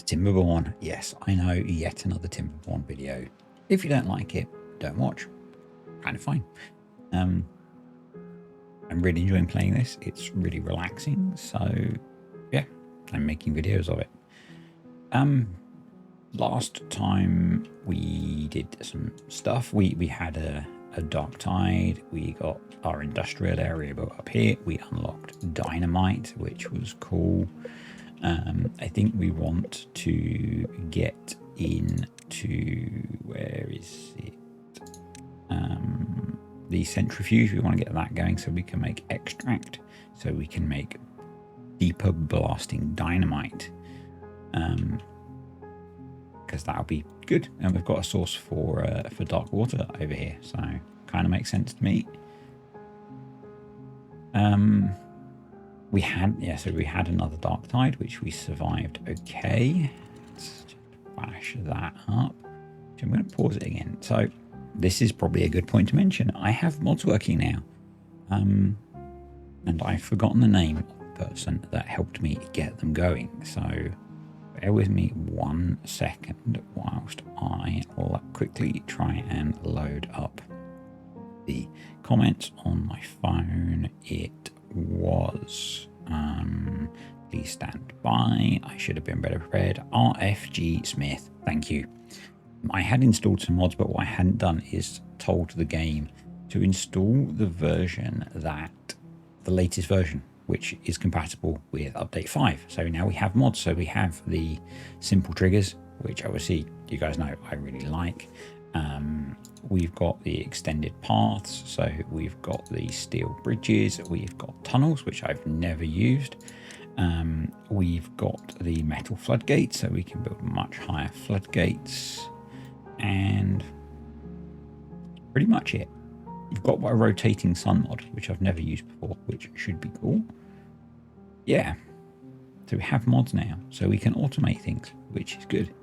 TimberBorn. Yes, I know, yet another TimberBorn video. If you don't like it, don't watch. Kind of fine. I'm really enjoying playing this. It's really relaxing. So yeah, I'm making videos of it. Last time we did some stuff. We had a dark tide. We got our industrial area built up here. We unlocked dynamite, which was cool. I think we want to get into, where is it? The centrifuge. We want to get that going so we can make extract, so we can make deeper blasting dynamite, because that'll be good. And we've got a source for dark water over here, so kind of makes sense to me. We had another dark tide, which we survived okay. Let's just flash that up. I'm going to pause it again. So this is probably a good point to mention. I have mods working now, and I've forgotten the name of the person that helped me get them going. So bear with me 1 second whilst I quickly try and load up the comments on my phone. It was please stand by. I should have been better prepared. RFG Smith, thank you. I had installed some mods, but what I hadn't done is told the game to install the version the latest version, which is compatible with update 5. So now we have mods. So we have the simple triggers, which obviously you guys know I really like. We've got the extended paths, so we've got the steel bridges, we've got tunnels, which I've never used. We've got the metal floodgates, so we can build much higher floodgates, and pretty much it. We've got a rotating sun mod, which I've never used before, which should be cool. Yeah, so we have mods now, so we can automate things, which is good.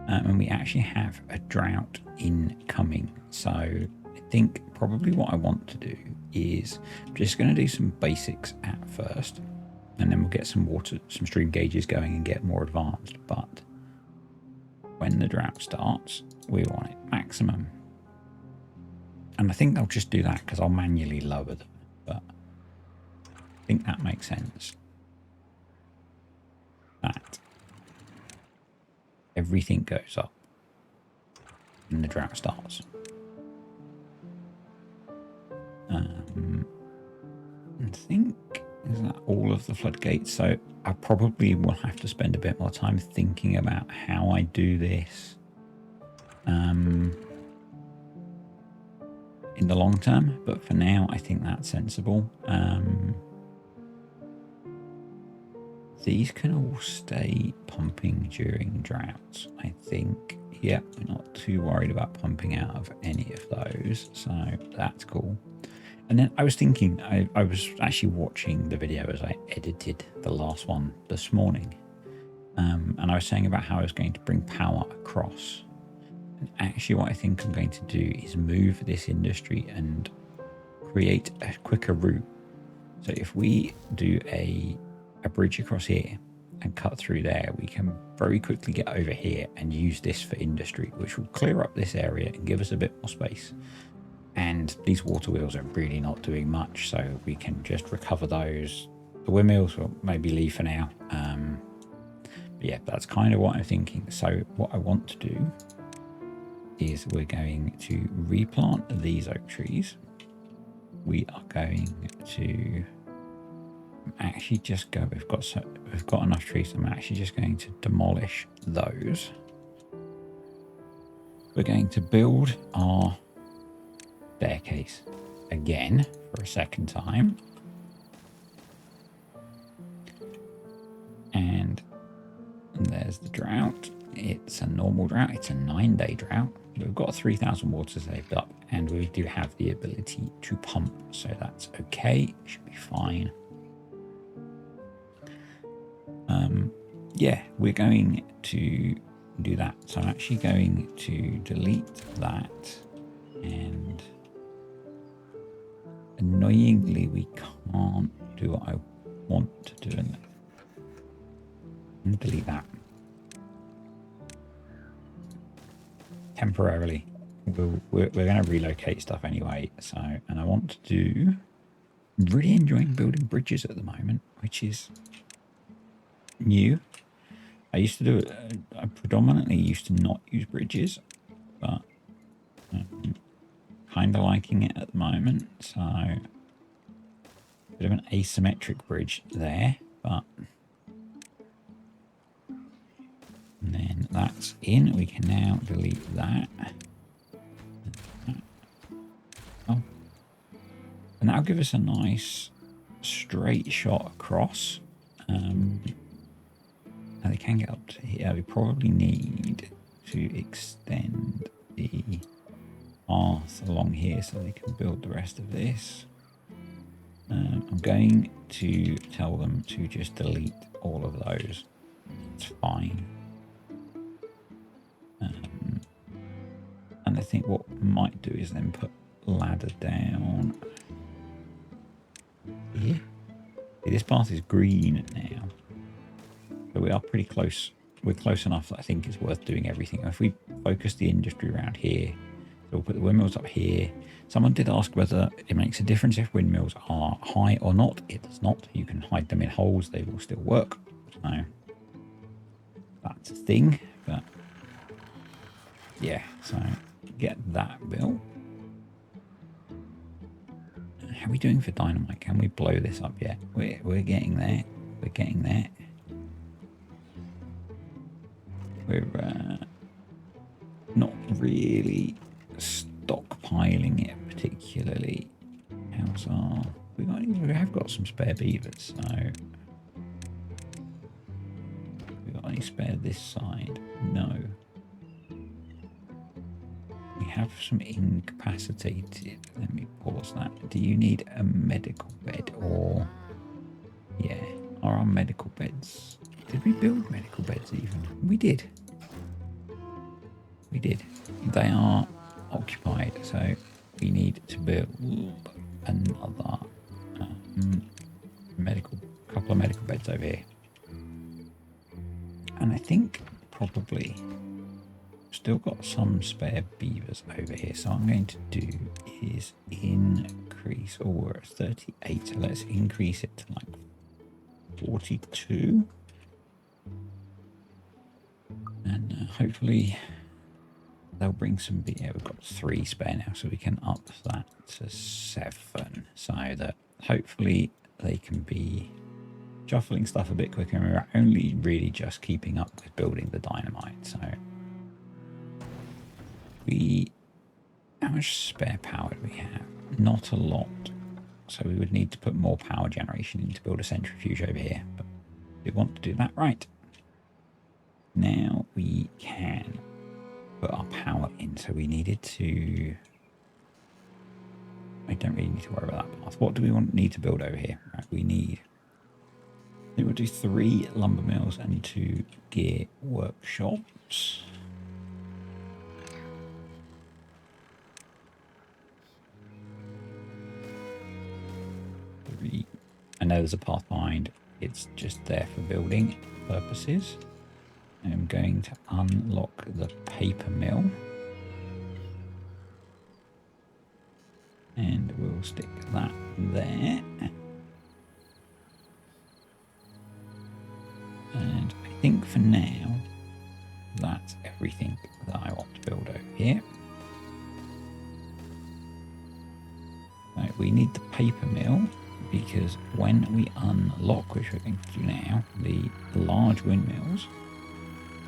And we actually have a drought incoming. So I think probably what I want to do is I'm just going to do some basics at first, and then we'll get some stream gauges going and get more advanced. But when the drought starts, we want it maximum. And I think I'll just do that because I'll manually lower them. But I think that makes sense. That everything goes up when the drought starts. I think, is that all of the floodgates? So I probably will have to spend a bit more time thinking about how I do this in the long term, but for now I think that's sensible. These can all stay pumping during droughts, I think. Yeah, we're not too worried about pumping out of any of those, so that's cool. And then I was thinking, I was actually watching the video as I edited the last one this morning, and I was saying about how I was going to bring power across. And actually what I think I'm going to do is move this industry and create a quicker route. So if we do a bridge across here and cut through there, we can very quickly get over here and use this for industry, which will clear up this area and give us a bit more space. And these water wheels are really not doing much, so we can just recover those. The windmills will maybe leave for now. But yeah, that's kind of what I'm thinking. So what I want to do is we're going to replant these oak trees. We are going to actually just go, we've got enough trees. I'm actually just going to demolish those. We're going to build our staircase again for a second time, and there's the drought. It's a normal drought. It's a 9-day drought. We've got 3,000 water saved up, and we do have the ability to pump, so that's okay. Should be fine. Yeah, we're going to do that. So I'm actually going to delete that, and annoyingly we can't do what I want to do in there. Delete that. temporarily. We're going to relocate stuff anyway. So, and I want to do. I'm really enjoying building bridges at the moment, which is new. I used to do it. I predominantly used to not use bridges, but kind of liking it at the moment. So, bit of an asymmetric bridge there, but. And then that's in. We can now delete that. Oh. And that'll give us a nice straight shot across. Now they can get up to here. We probably need to extend the path along here so they can build the rest of this. I'm going to tell them to just delete all of those. It's fine. And I think what we might do is then put ladder down here. See, this path is green now. So we are pretty close. We're close enough that I think it's worth doing everything. If we focus the industry around here, so we'll put the windmills up here. Someone did ask whether it makes a difference if windmills are high or not. It does not. You can hide them in holes. They will still work. So that's a thing. But yeah, so get that built. How are we doing for dynamite? Can we blow this up yet? We're getting there. We're getting there. We're not really stockpiling it particularly. How's our... We have got some spare beavers, so... We got any spare this side? No. We have some incapacitated. Let me pause that. Do you need a medical bed or... Yeah. Are our medical beds... Did we build medical beds even? We did. We did. They are occupied, so we need to build another couple of medical beds over here. And I think probably still got some spare beavers over here. So what I'm going to do is increase, oh, we're at 38, so let's increase it to like 42. And hopefully they'll bring some, yeah, we've got 3 spare now, so we can up that to 7, so that hopefully they can be shuffling stuff a bit quicker, and we're only really just keeping up with building the dynamite. So how much spare power do we have? Not a lot, so we would need to put more power generation in to build a centrifuge over here, but we want to do that right. Now we can put our power in, so we needed to... I don't really need to worry about that path. What do we need to build over here? Right, we need... I think we'll do 3 lumber mills and 2 gear workshops. I know there's a path behind. It's just there for building purposes. I'm going to unlock the paper mill. And we'll stick that there. And I think for now, that's everything that I want to build over here. Right, we need the paper mill because when we unlock, which we're going to do now, the large windmills,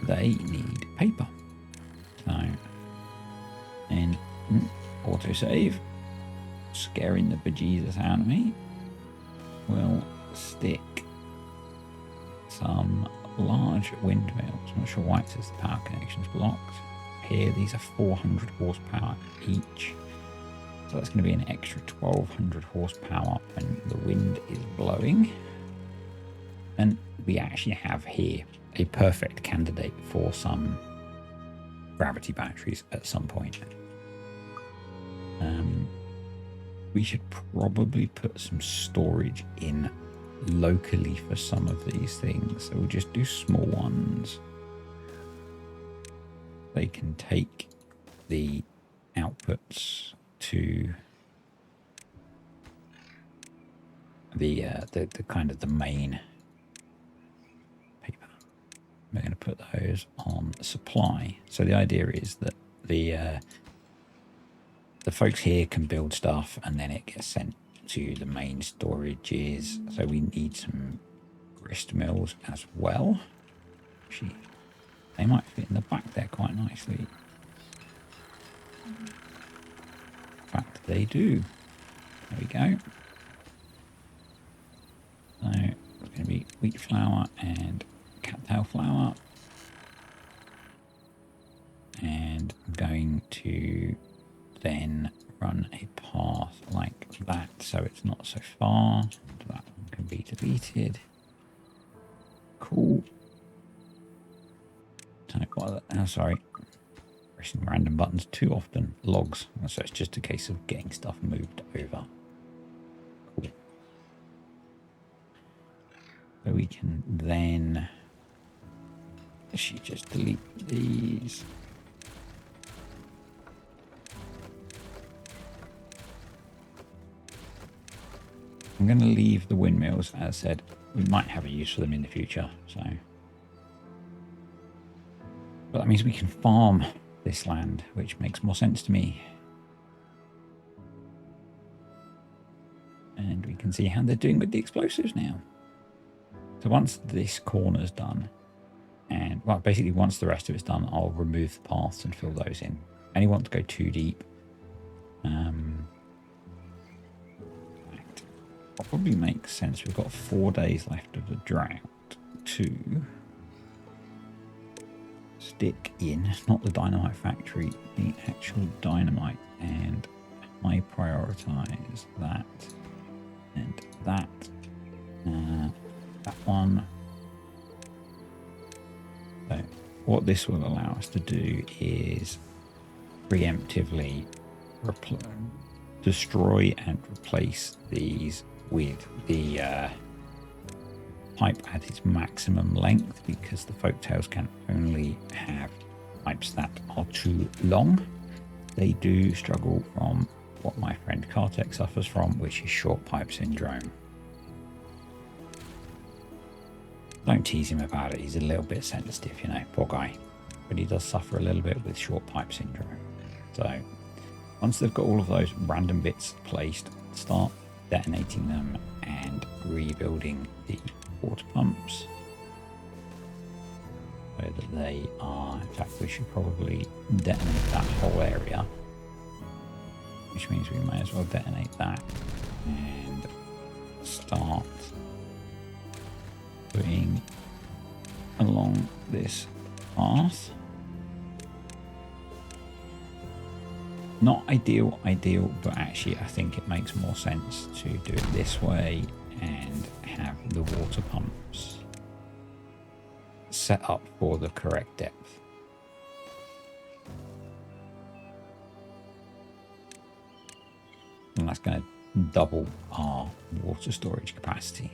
they need paper. So, and autosave, scaring the bejesus out of me. We'll stick some large windmills. I'm not sure why it says the power connection's blocked. Here, these are 400 horsepower each. So that's going to be an extra 1200 horsepower when the wind is blowing. And we actually have here a perfect candidate for some gravity batteries at some point. We should probably put some storage in locally for some of these things. So we'll just do small ones. They can take the outputs to the kind of the main paper. We're going to put those on supply. So the idea is that the folks here can build stuff and then it gets sent to the main storages. So we need some grist mills as well. Actually, they might fit in the back there quite nicely. In fact, they do. There we go. So it's going to be wheat flour and cattail flour. And I'm going to then run a path like that so it's not so far. That one can be deleted. Cool. Oh, sorry. Pressing random buttons too often. Logs. So it's just a case of getting stuff moved over. Cool. So we can then actually just delete these. I'm going to leave the windmills. As I said, we might have a use for them in the future. So, but that means we can farm this land, which makes more sense to me. And we can see how they're doing with the explosives now. So once this corner's done, and well, basically once the rest of it's done, I'll remove the paths and fill those in. Only want to go too deep. Probably makes sense. We've got 4 days left of the drought to stick in, not the dynamite factory, the actual dynamite, and I prioritize that and that, that one. So what this will allow us to do is preemptively destroy and replace these with the pipe at its maximum length, because the folktails can only have pipes that are too long. They do struggle from what my friend Kartek suffers from, which is short pipe syndrome. Don't tease him about it. He's a little bit sensitive, you know, poor guy. But he does suffer a little bit with short pipe syndrome. So once they've got all of those random bits placed, start detonating them and rebuilding the water pumps so that they are, in fact we should probably detonate that whole area, which means we may as well detonate that and start putting along this path. Not ideal, but actually I think it makes more sense to do it this way and have the water pumps set up for the correct depth. And that's going to double our water storage capacity.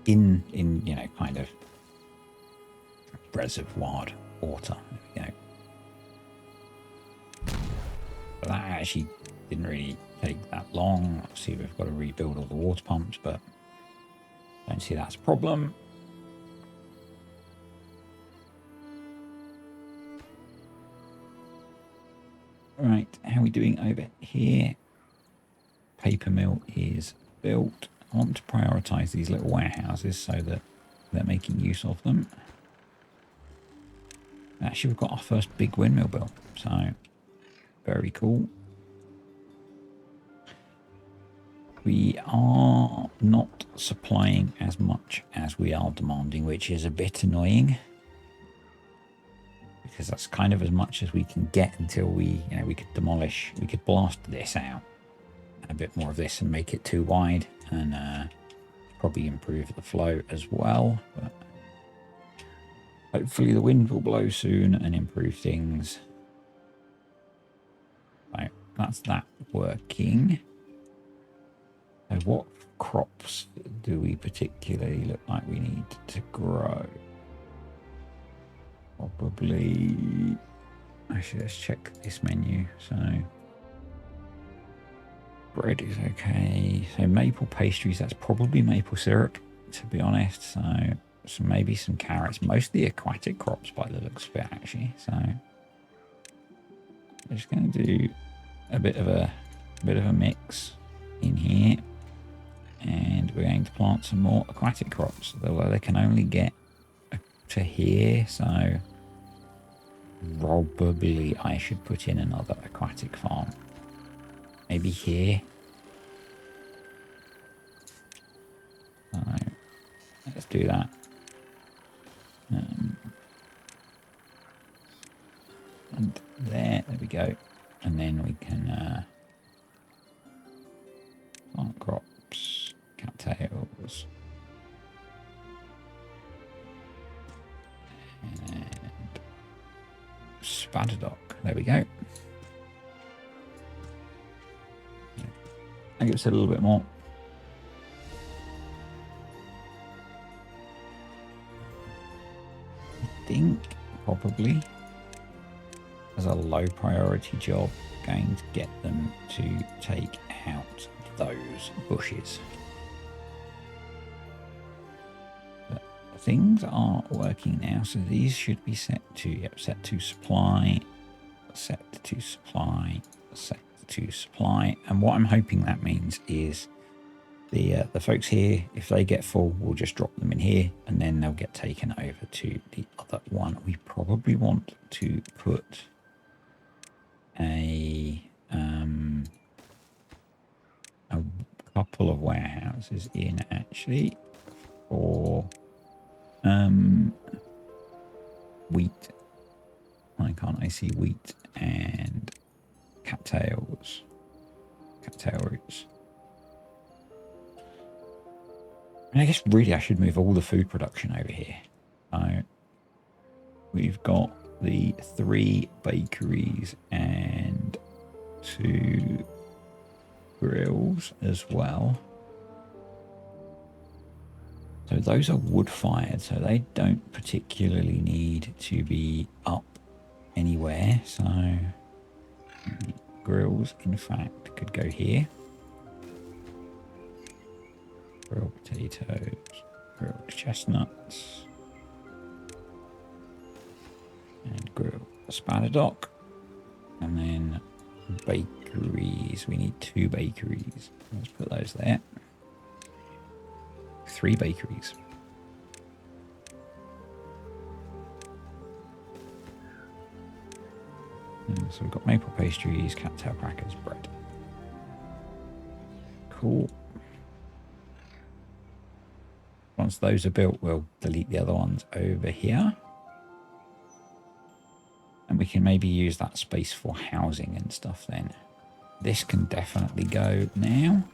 In you know, kind of reservoir water, you know. But that actually didn't really take that long. Obviously we've got to rebuild all the water pumps, but don't see that's a problem. Right, how are we doing over here? Paper mill is built. I want to prioritize these little warehouses so that they're making use of them. Actually, we've got our first big windmill built, so very cool. We are not supplying as much as we are demanding, which is a bit annoying, because that's kind of as much as we can get until we, you know, we could demolish, we could blast this out, a bit more of this and make it too wide, and probably improve the flow as well. But hopefully the wind will blow soon and improve things. Right, that's that working. So what crops do we particularly look like we need to grow? Probably... Actually, let's check this menu. So bread is okay. So maple pastries, that's probably maple syrup, to be honest. So maybe some carrots. Mostly aquatic crops by the looks of it, actually. So I'm just going to do a bit of a mix in here, and we're going to plant some more aquatic crops, although they can only get to here. So probably I should put in another aquatic farm. Maybe here. So let's do that. And there we go. And then we can plant crops, cattails, and spadadoc. There we go. I give us a little bit more. I think probably as a low priority job, going to get them to take out those bushes. But things are working now, so these should be set to set to supply, set to supply, set to supply. And what I'm hoping that means is the folks here, if they get full, we'll just drop them in here, and then they'll get taken over to the other one. We probably want to put a couple of warehouses in actually for wheat. Why can't I see wheat and cattail roots? And I guess really I should move all the food production over here. So we've got the 3 bakeries and 2 grills as well. So those are wood fired, so they don't particularly need to be up anywhere. So grills, in fact, could go here. Grilled potatoes, grilled chestnuts, and grilled spadadoc. And then bakeries, we need 2 bakeries. Let's put those there. 3 bakeries. And so we've got maple pastries, cattail crackers, bread. Cool. Once those are built, we'll delete the other ones over here. And we can maybe use that space for housing and stuff then. This can definitely go now.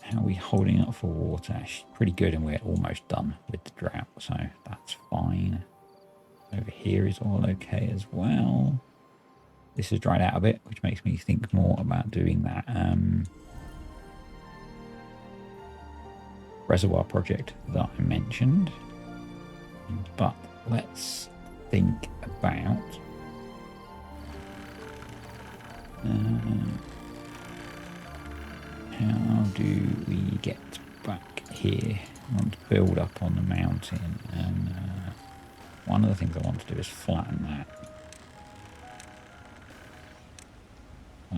How are we holding up for water? Pretty good, and we're almost done with the drought, so that's fine. Over here is all okay as well. This has dried out a bit, which makes me think more about doing that reservoir project that I mentioned. But let's think about how do we get back here? I want to build up on the mountain, and one of the things I want to do is flatten that. So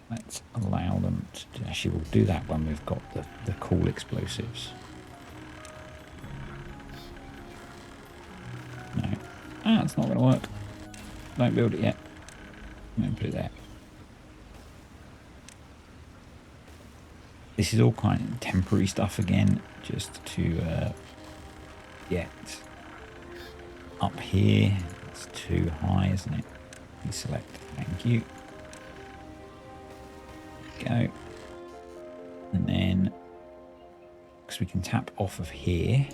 let's allow them to... Actually, we'll do that when we've got the cool explosives. No. It's not going to work. Don't build it yet. Don't put it there. This is all kind of temporary stuff again, just to get up here. It's too high, isn't it? Deselect. Thank you. Go. And then, because we can tap off of here.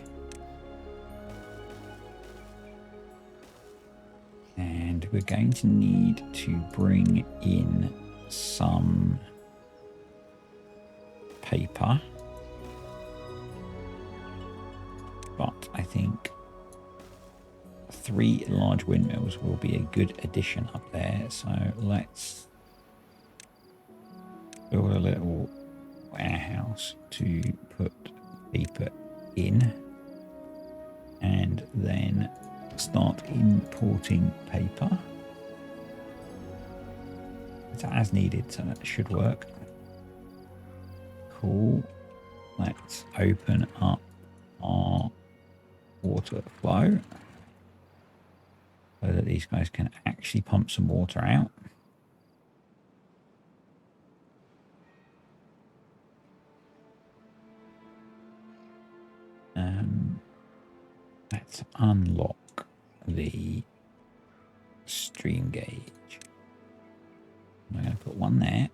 And we're going to need to bring in some paper. but I think 3 large windmills will be a good addition up there. So let's build a little warehouse to put paper in, and then start importing paper. It's as needed, so that should work. Cool. Let's open up our water flow so that these guys can actually pump some water out. Let's unlock the stream gauge. I'm going to put one there,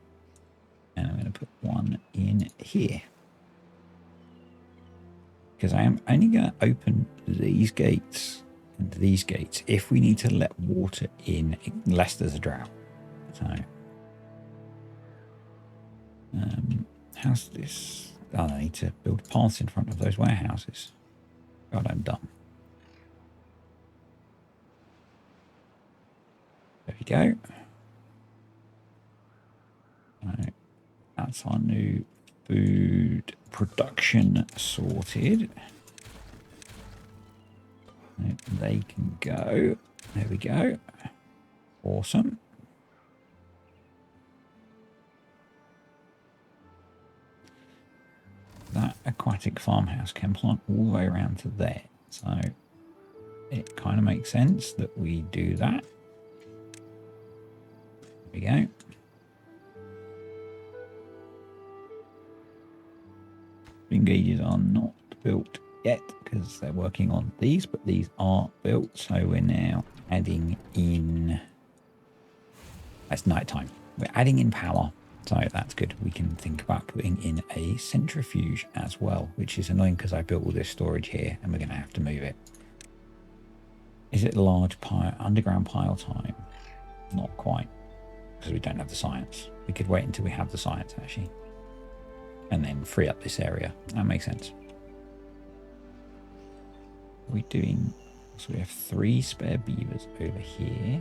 and I'm going to put one in here. Because I am only going to open these gates and these gates if we need to let water in, unless there's a drought. So, how's this? Oh, I need to build paths in front of those warehouses. God, I'm dumb. There we go. Right. That's our new food production sorted. They can go. There we go. Awesome. That aquatic farmhouse can plant all the way around to there. So it kind of makes sense that we do that. There we go. Stream gauges are not built yet because they're working on these, but these are built. So we're now adding in. It's nighttime. We're adding in power. So that's good. We can think about putting in a centrifuge as well, which is annoying because I built all this storage here and we're going to have to move it. Is it large pile, underground pile time? Not quite, because we don't have the science. We could wait until we have the science actually, and then free up this area. That makes sense. We're doing, so we have 3 spare beavers over here.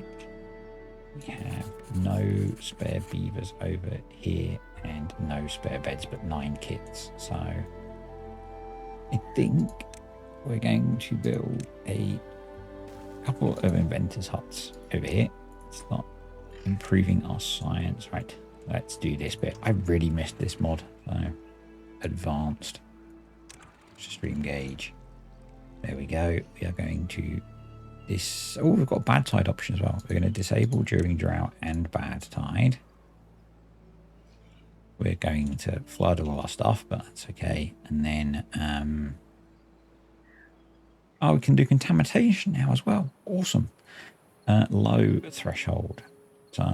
We have no spare beavers over here and no spare beds, but 9 kits. So I think we're going to build a couple of inventors' huts over here. Start improving our science. Right, let's do this bit. I really missed this mod. So advanced stream gauge. There we go. We are going to this. Oh, we've got a bad tide option as well. We're going to disable during drought and bad tide. We're going to flood all our stuff, but that's okay. And then, oh, we can do contamination now as well. Awesome. Low threshold. So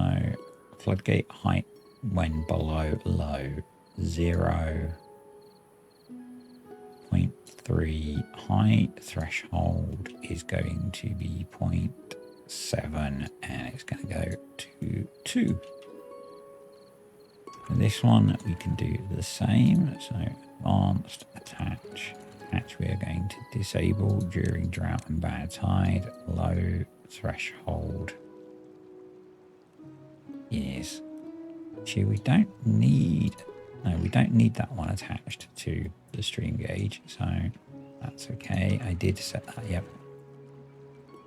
floodgate height when below low 0.3. Height threshold is going to be 0.7 and it's going to go to 2. And this one we can do the same. So advanced, attach. We are going to disable during drought and bad tide. Low threshold is. Actually, we don't need. No, we don't need that one attached to the stream gauge, so that's okay. I did set that. Yep.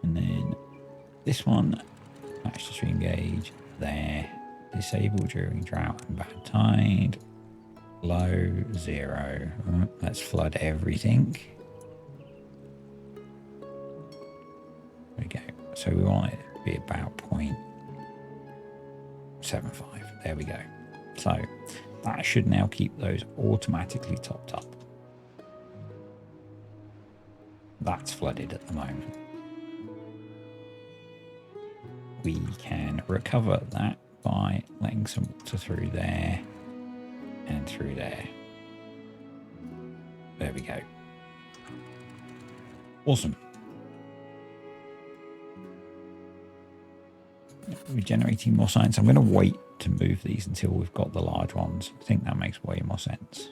And then this one attached to stream gauge there. Disable during drought and bad tide. Low 0. Let's flood everything. There we go. So we want it to be about 0.75. There we go. So that should now keep those automatically topped up. That's flooded at the moment. We can recover that by letting some water through there and through there. There we go. Awesome. Regenerating more science. I'm going to wait to move these until we've got the large ones. I think that makes way more sense.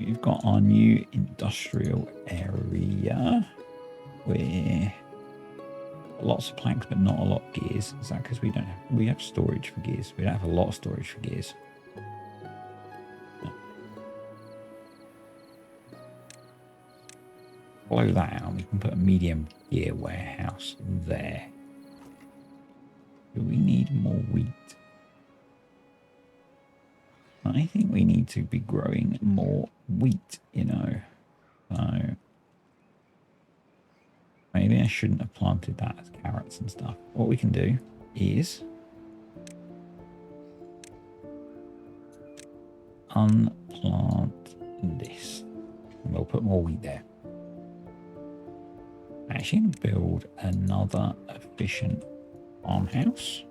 We've got our new industrial area where lots of planks but not a lot of gears. Is that because we have storage for gears? We don't have a lot of storage for gears. Follow that out. We can put a medium gear warehouse there. Do we need more wheat? I think we need to be growing more wheat, you know. So maybe I shouldn't have planted that as carrots and stuff. What we can do is unplant this. And we'll put more wheat there. I'm actually going to build another efficient farmhouse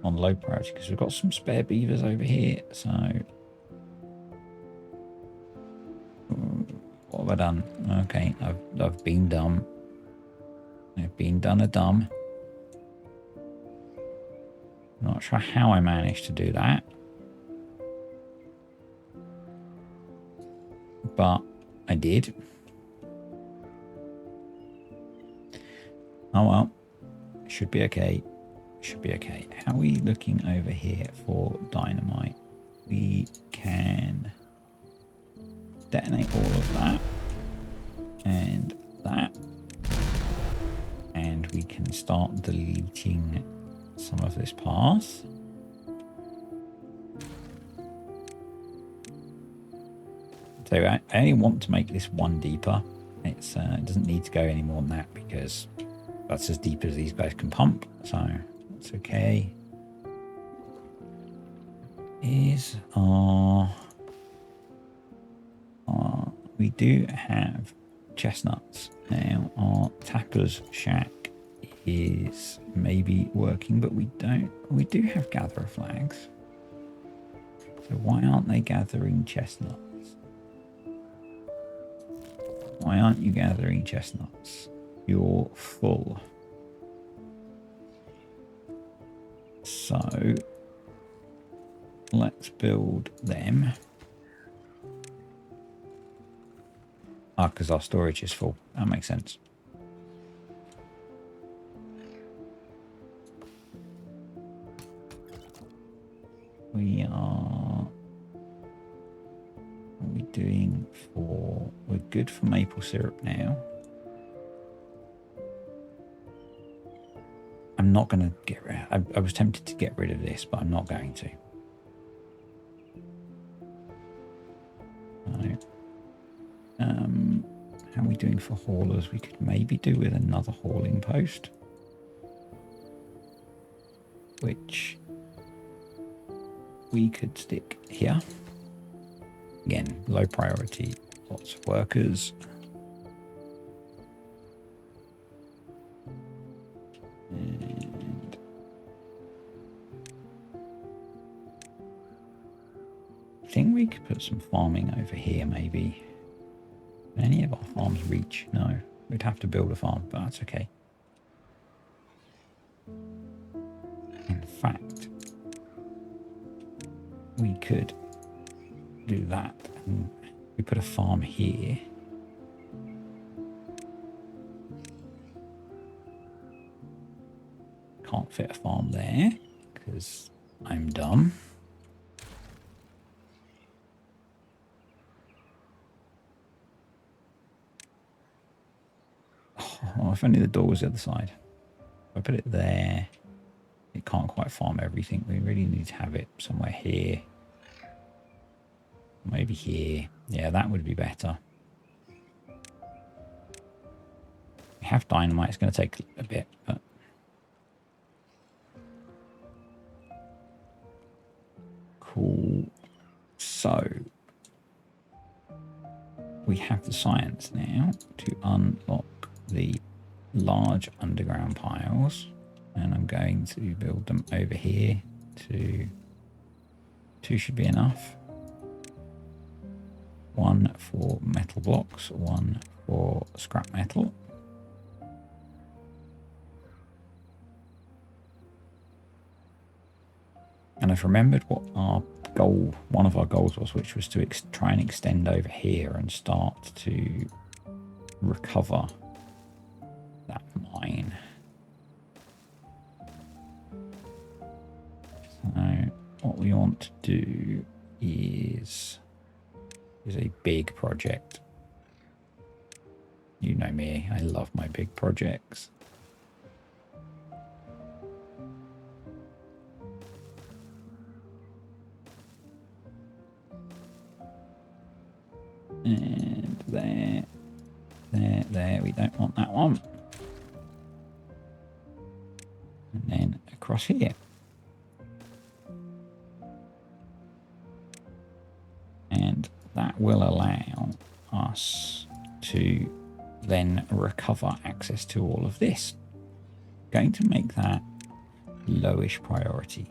on low priority because we've got some spare beavers over here. So what have I done? Okay, I've been dumb. I've been done a dumb. I'm not sure how I managed to do that, but I did. Oh well, should be okay. Should be okay. How are we looking over here for dynamite? We can detonate all of that and that, and we can start deleting some of this path. So I only want to make this one deeper. It doesn't need to go any more than that because that's as deep as these guys can pump, so it's okay. We do have chestnuts now. Our tapper's shack is maybe working, but we do have gatherer flags. So why aren't they gathering chestnuts? Why aren't you gathering chestnuts? You're full. So let's build them. Because our storage is full. That makes sense. We're good for maple syrup now. I'm not going to get rid of, I was tempted to get rid of this, but I'm not going to. How are we doing for haulers? We could maybe do with another hauling post, which we could stick here. Again, low priority, lots of workers. And I think we could put some farming over here, maybe. Can any of our farms reach? No, we'd have to build a farm, but that's okay. In fact, we could do that. And we put a farm here. Can't fit a farm there because I'm dumb. Oh, if only the door was the other side. If I put it there, it can't quite farm everything. We really need to have it somewhere here. Maybe here. Yeah, that would be better. We have dynamite. It's going to take a bit, but cool. So we have the science now to unlock the large underground piles, and I'm going to build them over here. Two should be enough. One for metal blocks, one for scrap metal. And I've remembered what our goal, one of our goals was, which was to try and extend over here and start to recover that mine. So what we want to do is a big project. You know me, I love my big projects. And there, we don't want that one. And then across here. And that will allow us to then recover access to all of this. Going to make that lowish priority.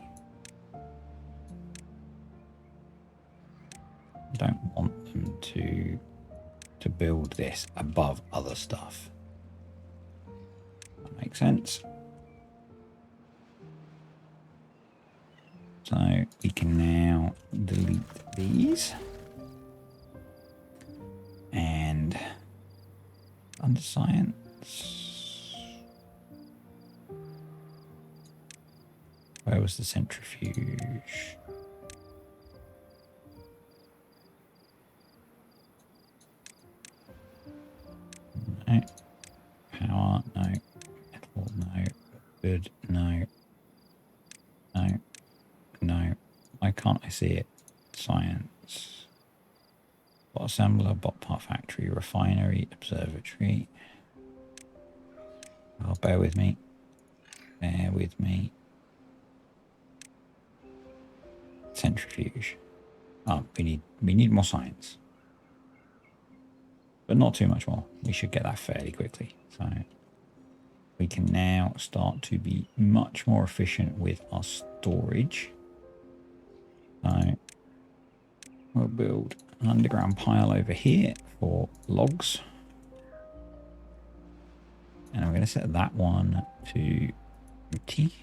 Don't want them to build this above other stuff. That makes sense. So we can now delete these. And under science, where was the centrifuge? No. Power, no. Metal, no. Good, no. No. No. Why can't I see it? Science. Bot assembler, bot part factory, refinery, observatory. Oh, bear with me. Bear with me. Centrifuge. Oh, we need more science. But not too much more. We should get that fairly quickly. So we can now start to be much more efficient with our storage. So we'll build an underground pile over here for logs. And I'm going to set that one to empty.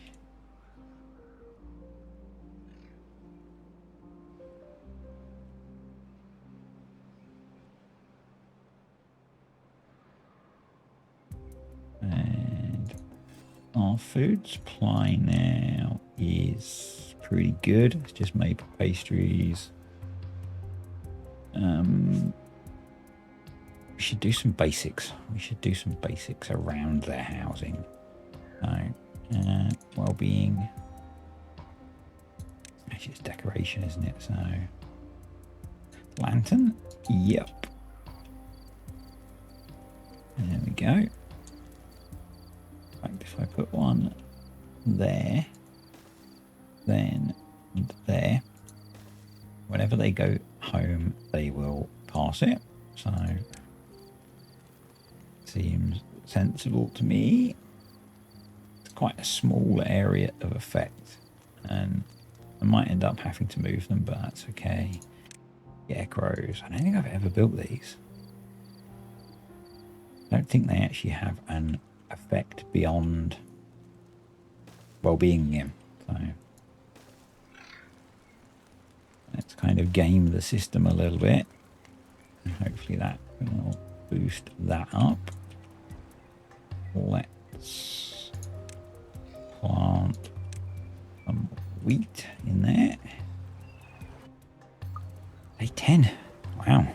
And our food supply now is pretty good. It's just maple pastries. We should do some basics. We should do some basics around their housing. So, well-being. Actually, it's decoration, isn't it? So, lantern. Yep. There we go. In fact, if I put one there, then there, whenever they go home, they will pass it. So, seems sensible to me. It's quite a small area of effect, and I might end up having to move them, but that's okay. Scarecrows. I don't think I've ever built these. I don't think they actually have an effect beyond well-being again. So let's kind of game the system a little bit. And hopefully that will boost that up. Let's plant some wheat in there. Day 10. Wow.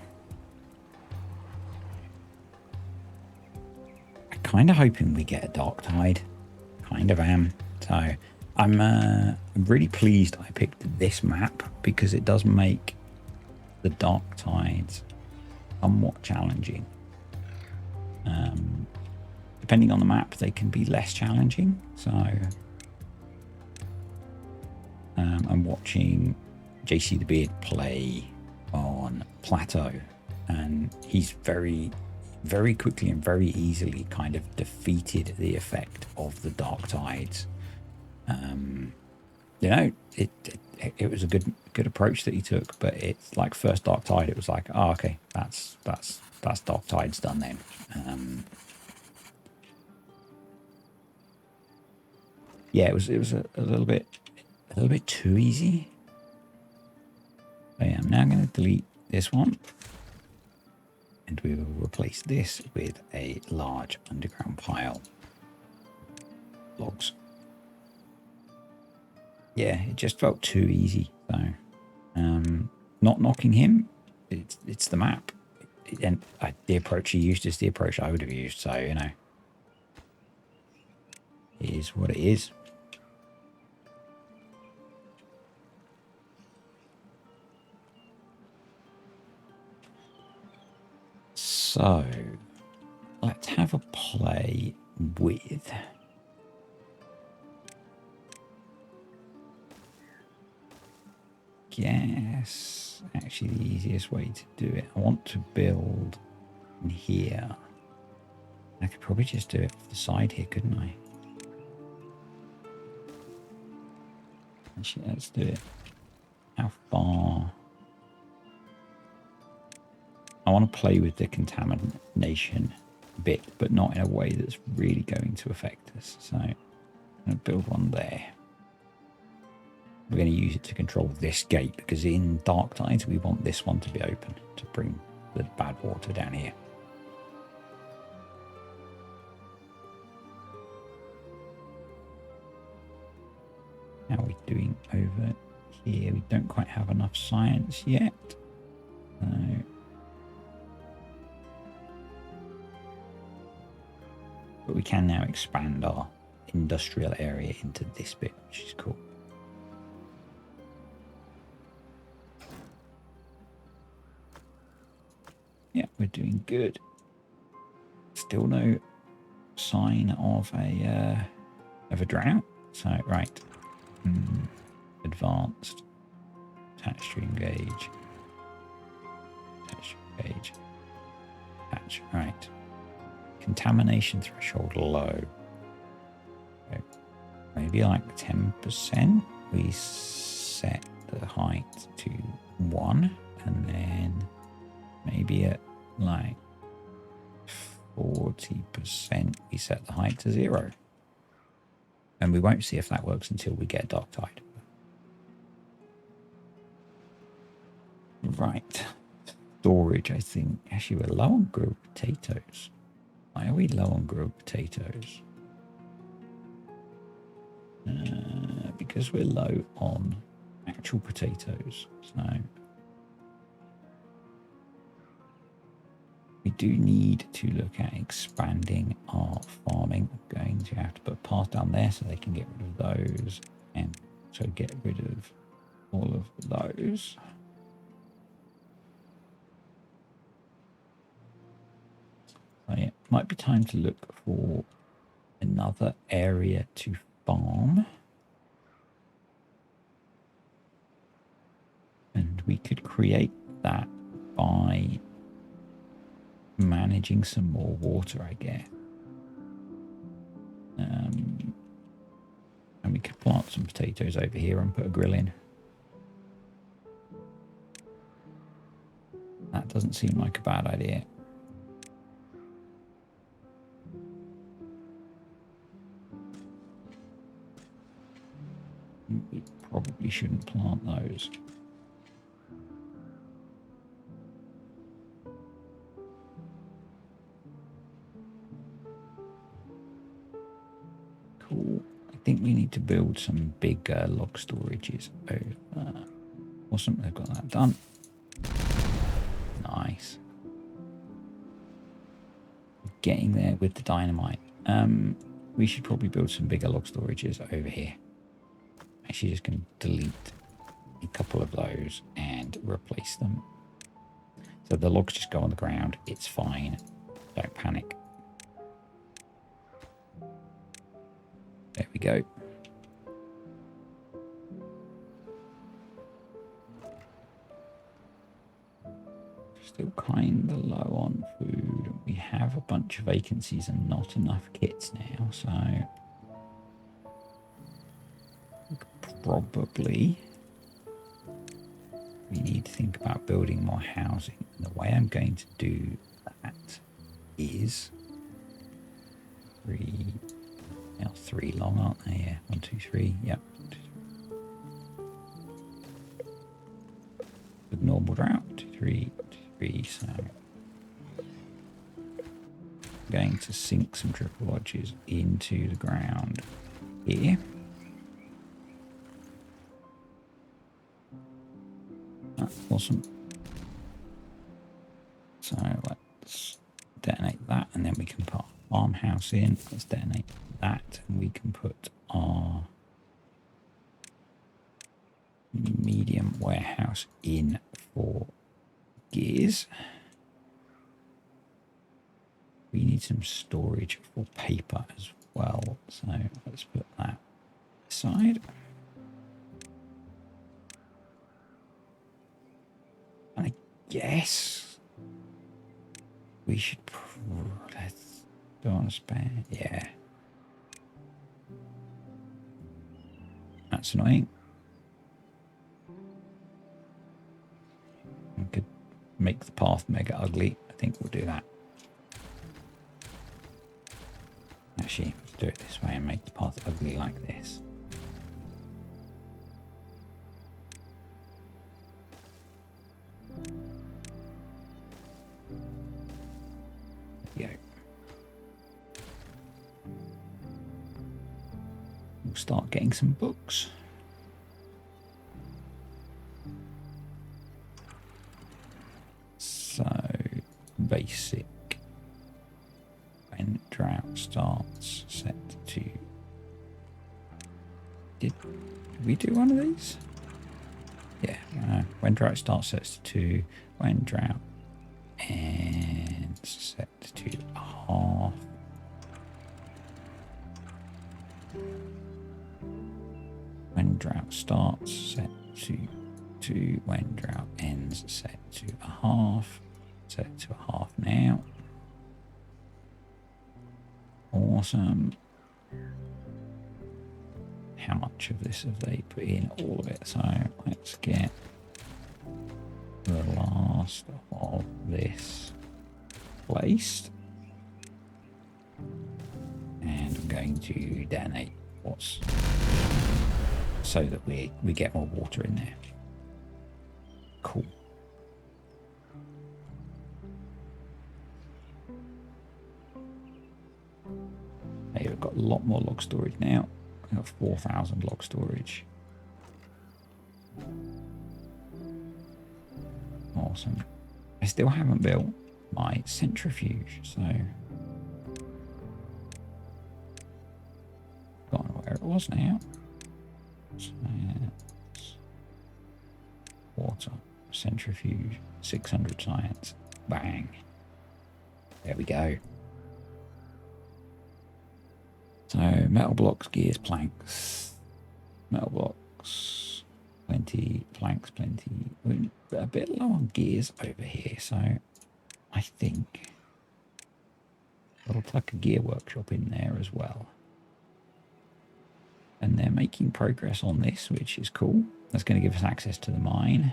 I'm kind of hoping we get a dark tide. Kind of am. So I'm really pleased I picked this map because it does make the dark tides somewhat challenging. Depending on the map, they can be less challenging. So I'm watching JC the Beard play on Plateau, and he's very, very quickly and very easily kind of defeated the effect of the dark tides. You know, it was a good approach that he took, but it's like first dark tide, it was like, oh, okay, that's dark tide's done then. Yeah, it was a little bit too easy. now I'm going to delete this one. And we will replace this with a large underground pile. Logs. Yeah, it just felt too easy. So, not knocking him. It's the map. And the approach he used is the approach I would have used. So, you know, it is what it is. So, let's have a play with... Guess actually the easiest way to do it. I want to build in here. I could probably just do it off the side here, couldn't I? Actually, let's do it. How far? I want to play with the contamination bit, but not in a way that's really going to affect us. So I'm going to build one there. We're going to use it to control this gate because in dark tides we want this one to be open to bring the bad water down here. How are we doing over here? We don't quite have enough science yet. No. But we can now expand our industrial area into this bit, which is cool. Yeah, we're doing good. Still no sign of a drought. So right, advanced, attach to engage, attach to engage, attach. Right, contamination threshold low. So maybe like 10%. We set the height to 1, and then maybe at like 40% we set the height to 0. And we won't see if that works until we get dark tide. Right. Storage, I think. Actually, we're low on grilled potatoes. Why are we low on grilled potatoes? Because we're low on actual potatoes. So we do need to look at expanding our farming. I'm going to have to put paths down there so they can get rid of those, and so get rid of all of those. So yeah, might be time to look for another area to farm. And we could create that by managing some more water, I guess. And we could plant some potatoes over here and put a grill in. That doesn't seem like a bad idea. We probably shouldn't plant those. Cool. I think we need to build some big log storages over. Awesome, they've got that done. Nice. Getting there with the dynamite. We should probably build some bigger log storages over here. Actually, just going to delete a couple of those and replace them. So the logs just go on the ground. It's fine. Don't panic. There we go. Still kind of low on food. We have a bunch of vacancies and not enough kits now, so probably we need to think about building more housing. And the way I'm going to do that is three long, aren't they? Yeah, 1, 2, 3. Yep. Ignore normal drought. 2, 3, 3. So I'm going to sink some triple lodges into the ground here. Awesome. So let's detonate that, and then we can put our farmhouse in. Let's detonate that, and we can put our medium warehouse in for gears. We need some storage for paper as well, so let's put that aside. And I guess we should let's do on a spare. Yeah, that's annoying. We could make the path mega ugly. I think we'll do that. Actually, let's do it this way and make the path ugly like this. There we go. We'll start getting some books. So, basic. When drought starts, set to... Did we do one of these? Yeah, when drought starts, sets to 2. When drought ends, set to half. When drought starts, set to 2. When drought ends, set to a half. Set to a half now. Awesome. How much of this have they put in? All of it. So let's get the last of this placed. And I'm going to detonate what's so that we get more water in there. Cool. Hey, we've got a lot more log storage now. We've got 4,000 log storage. Awesome. I still haven't built my centrifuge, so don't know where it was now. Science, water, centrifuge, 600 science. Bang. There we go. So metal blocks, gears, planks. Metal blocks, plenty. Planks, plenty. We're a bit low on gears over here, so I think it'll tuck a gear workshop in there as well. And they're making progress on this, which is cool. That's going to give us access to the mine.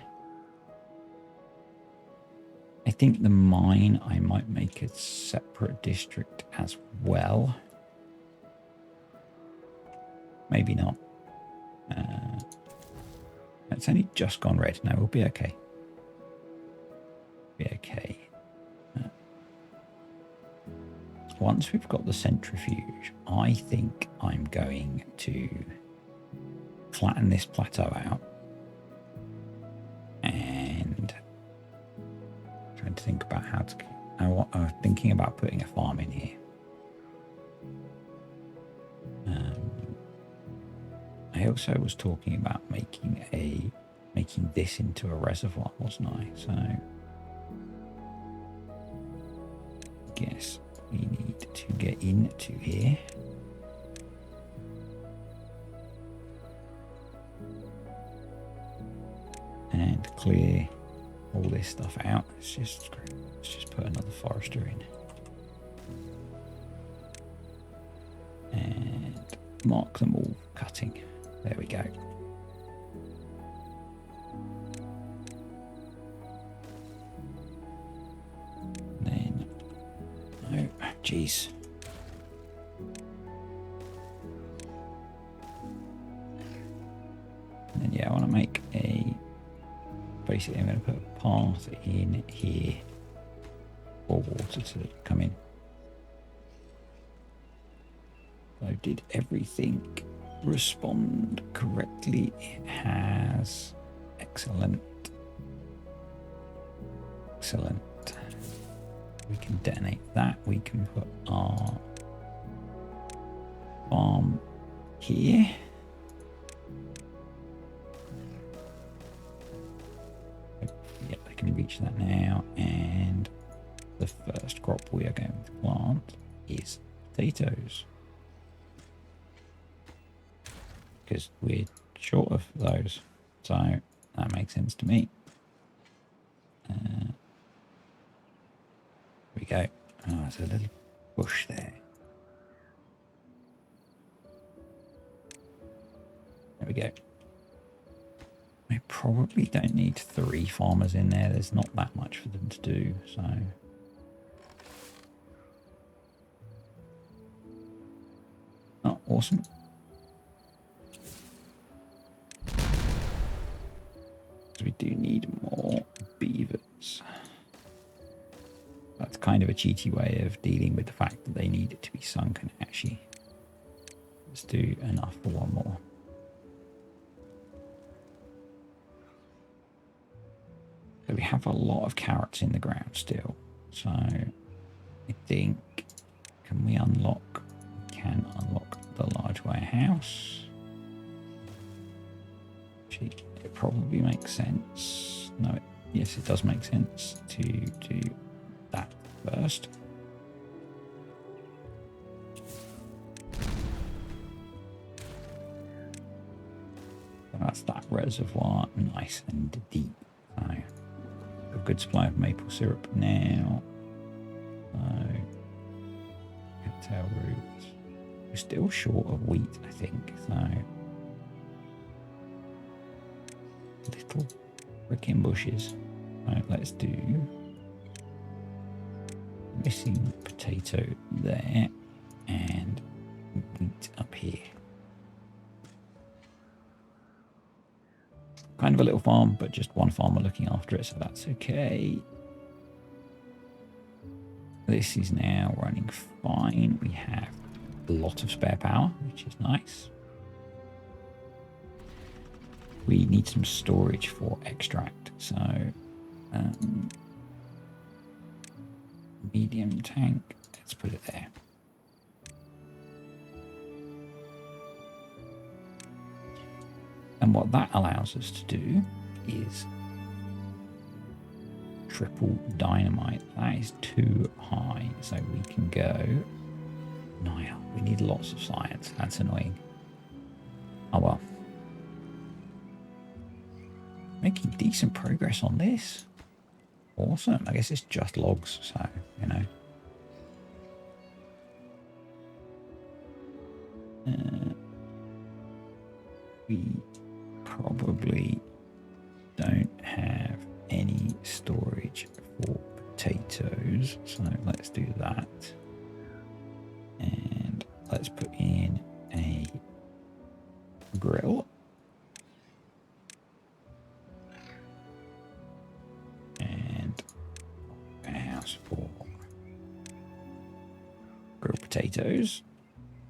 I think the mine, I might make a separate district as well. Maybe not. It's only just gone red. No, we'll be okay. Be okay. Once we've got the centrifuge, I think I'm going to flatten this plateau out and trying to think about how to. I'm thinking about putting a farm in here. I also was talking about making this into a reservoir, wasn't I? So I guess we need to get into here. And clear all this stuff out. Let's just put another forester in. And mark them all cutting. There we go. Then, oh, geez. And then, yeah, I want to make a basically I'm going to put a path in here for water to come in. So did everything respond correctly? It has. Excellent. Excellent. We can detonate that. We can put our farm here. Yep, I can reach that now. And the first crop we are going to plant is potatoes. Because we're short of those. So that makes sense to me. There we go. Oh, there's a little bush there. There we go. We probably don't need 3 farmers in there. There's not that much for them to do, so. Oh, awesome. So we do need more beavers. That's kind of a cheaty way of dealing with the fact that they need it to be sunken, actually. Let's do enough for one more. So we have a lot of carrots in the ground still. So I think, can we unlock? We can unlock the large warehouse. Actually, it probably makes sense. No, yes, it does make sense to do that first. So that's that reservoir, nice and deep. So a good supply of maple syrup now. So cattail roots. We're still short of wheat, I think. So little freaking bushes. Right, let's do missing potato there and wheat up here. Kind of a little farm, but just one farmer looking after it, so that's okay. This is now running fine. We have a lot of spare power, which is nice. We need some storage for extract, so medium tank, let's put it there. And what that allows us to do is triple dynamite. That is too high, so we can go Nile. We need lots of science. That's annoying. Oh well. Making decent progress on this. Awesome. I guess it's just logs, so, you know. We probably don't have any storage for potatoes, so let's do that. And let's put in a grill. And a house for grilled potatoes.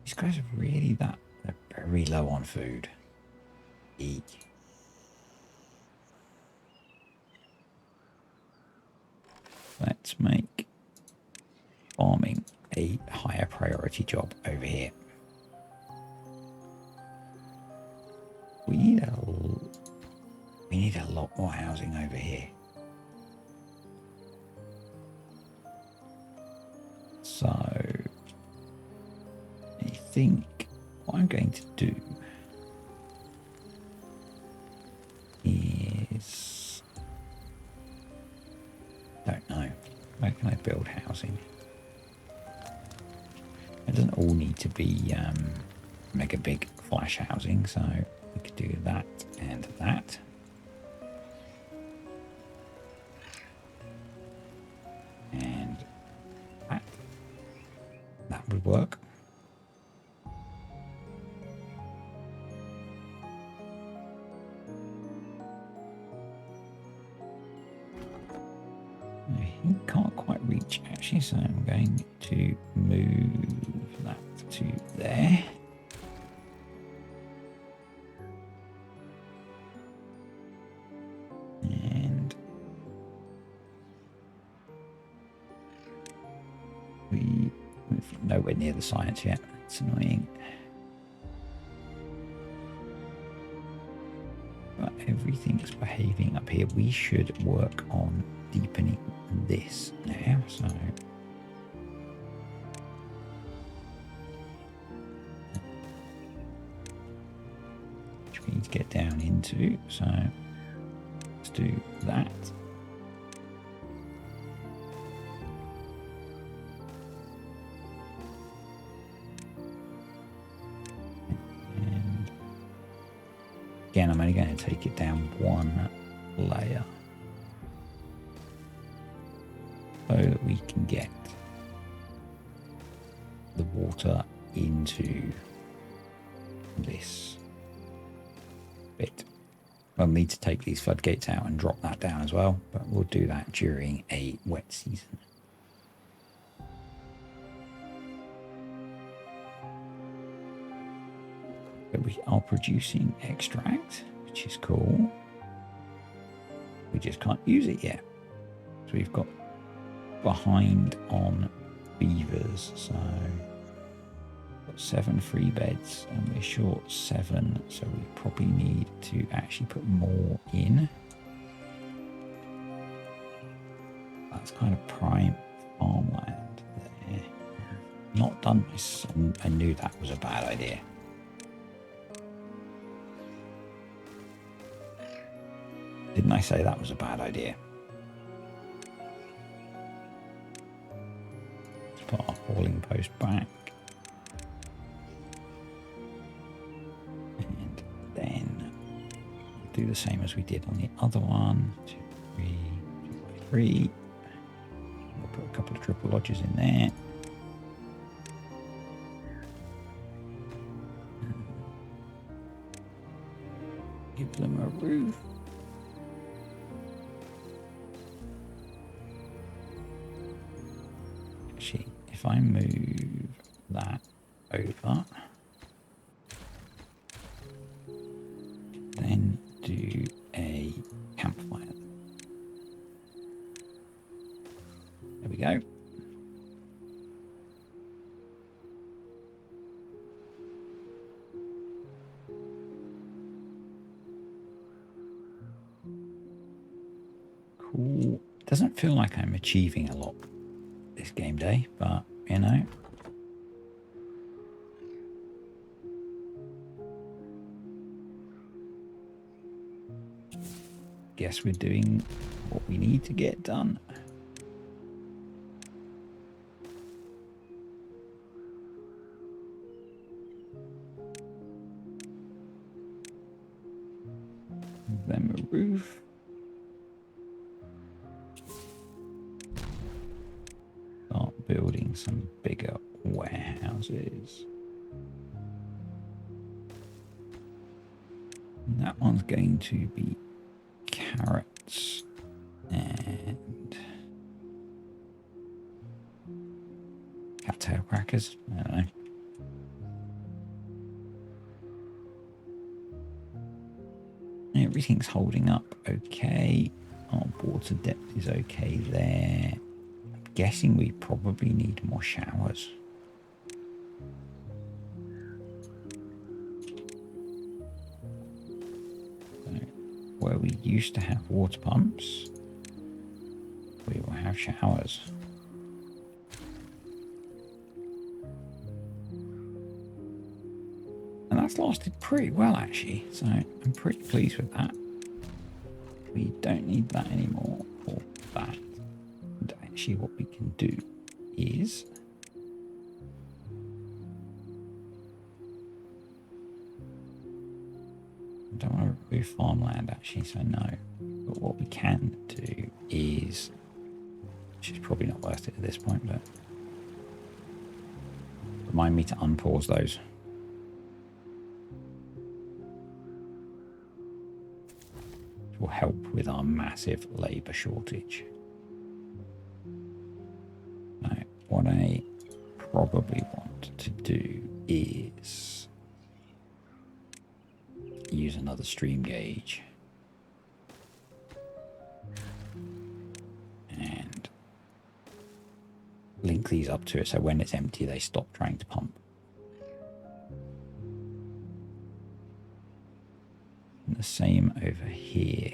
These guys are really they're very low on food. Eek. Let's make farming a higher priority job over here. We need a lot more housing over here. So I think what I'm going to do is, don't know, where can I build housing? It doesn't all need to be mega big flash housing, so we could do that and that. And that would work. actually, so I'm going to move that to there. And we're nowhere near the science yet. It's annoying. But everything's behaving up here. We should work on deepening this now. So which we need to get down into. So let's do that. And again, I'm only going to take it down one layer so that we can get the water into this bit. We'll need to take these floodgates out and drop that down as well, but we'll do that during a wet season. But we are producing extract, which is cool. We just can't use it yet. So we've got behind on beavers. So we've got 7 free beds and we're short 7. So we probably need to actually put more in. That's kind of prime farmland there. Not done this. I knew that was a bad idea. Didn't I say that was a bad idea? Let's put our hauling post back. And then do the same as we did on the other one. 2, 3, 2 by 3. We'll put a couple of triple lodges in there. Give them a roof. Actually, if I move that over, then do a campfire. There we go. Cool. Doesn't feel like I'm achieving a lot this game day, but you know. Guess we're doing what we need to get done. Then a roof. Start building some bigger warehouses. And that one's going to be carrots and cattail crackers. I don't know. Everything's holding up okay. Our water depth is okay there. I'm guessing we probably need more showers. So where we used to have water pumps, we will have showers. And that's lasted pretty well, actually. So I'm pretty pleased with that. We don't need that anymore, or that. And actually what we can do is I don't want to remove farmland, actually, so no. But what we can do is, which is probably not worth it at this point, but remind me to unpause those. Will help with our massive labour shortage. what I probably want to do is use another stream gauge and link these up to it so when it's empty they stop trying to pump. And the same over here.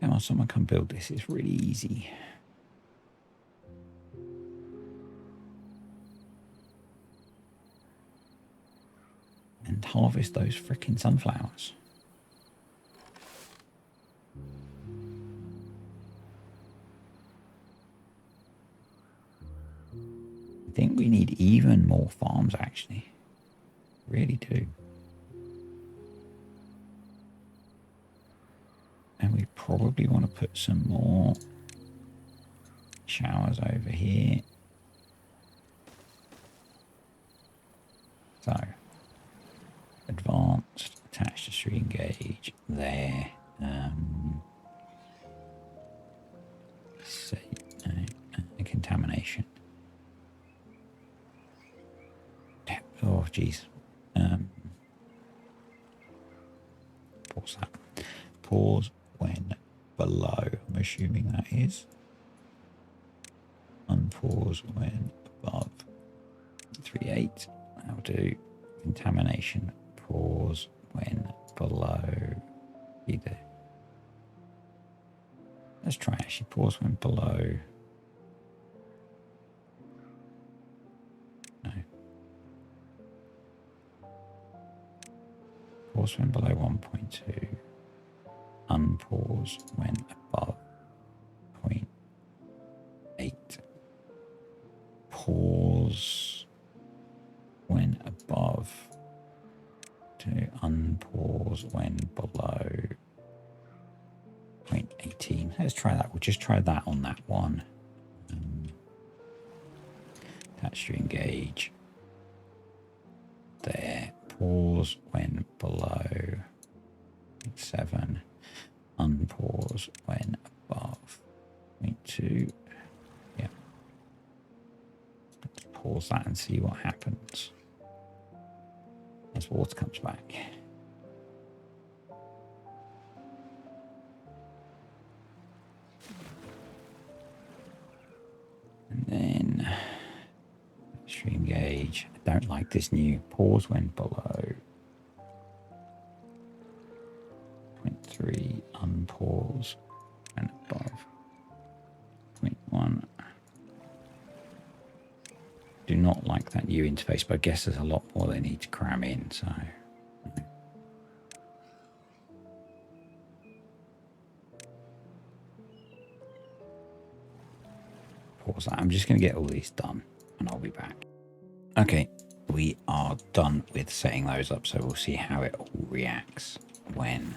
Come on, someone come build this. It's really easy. And harvest those freaking sunflowers. I think we need even more farms, actually. Really do. And we probably want to put some more showers over here. So, advanced, attached to stream gauge there. Say, contamination. Oh, geez. Pause that. Pause when below. I'm assuming that is. Unpause when above. 3.8. That'll do. Contamination. Pause when below. Either. Let's try actually. Pause when below. No. Pause when below 1.2. Unpause when above 0.8. Pause when above to unpause when below 0.18. Let's try that. We'll just try that on that one. Attach to engage. There. Pause when below 0.7. Unpause when above 0.2. Yeah. Let's pause that and see what happens as water comes back. And then stream gauge. I don't like this new pause when below 0.3. Unpause and above 0.1. Do not like that new interface, but I guess there's a lot more they need to cram in, so pause that. I'm just going to get all these done and I'll be back. Okay, we are done with setting those up, so we'll see how it all reacts when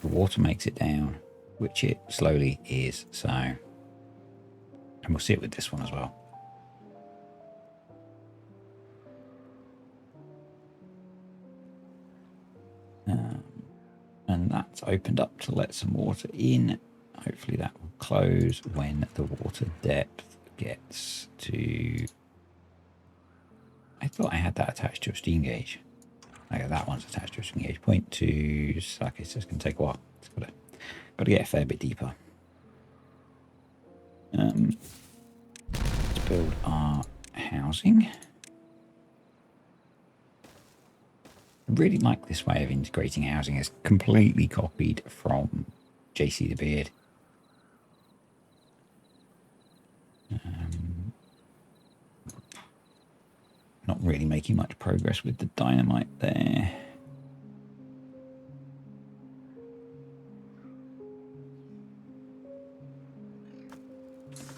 the water makes it down, which it slowly is. So, and we'll see it with this one as well. And that's opened up to let some water in. Hopefully that will close when the water depth gets to... I thought I had that attached to a steam gauge. Okay, that one's attached to a steam gauge. 0.2. So okay, so it's going to take a while. It's got to get a fair bit deeper. Let's build our housing. I really like this way of integrating housing. It's completely copied from JC the Beard. Not really making much progress with the dynamite there.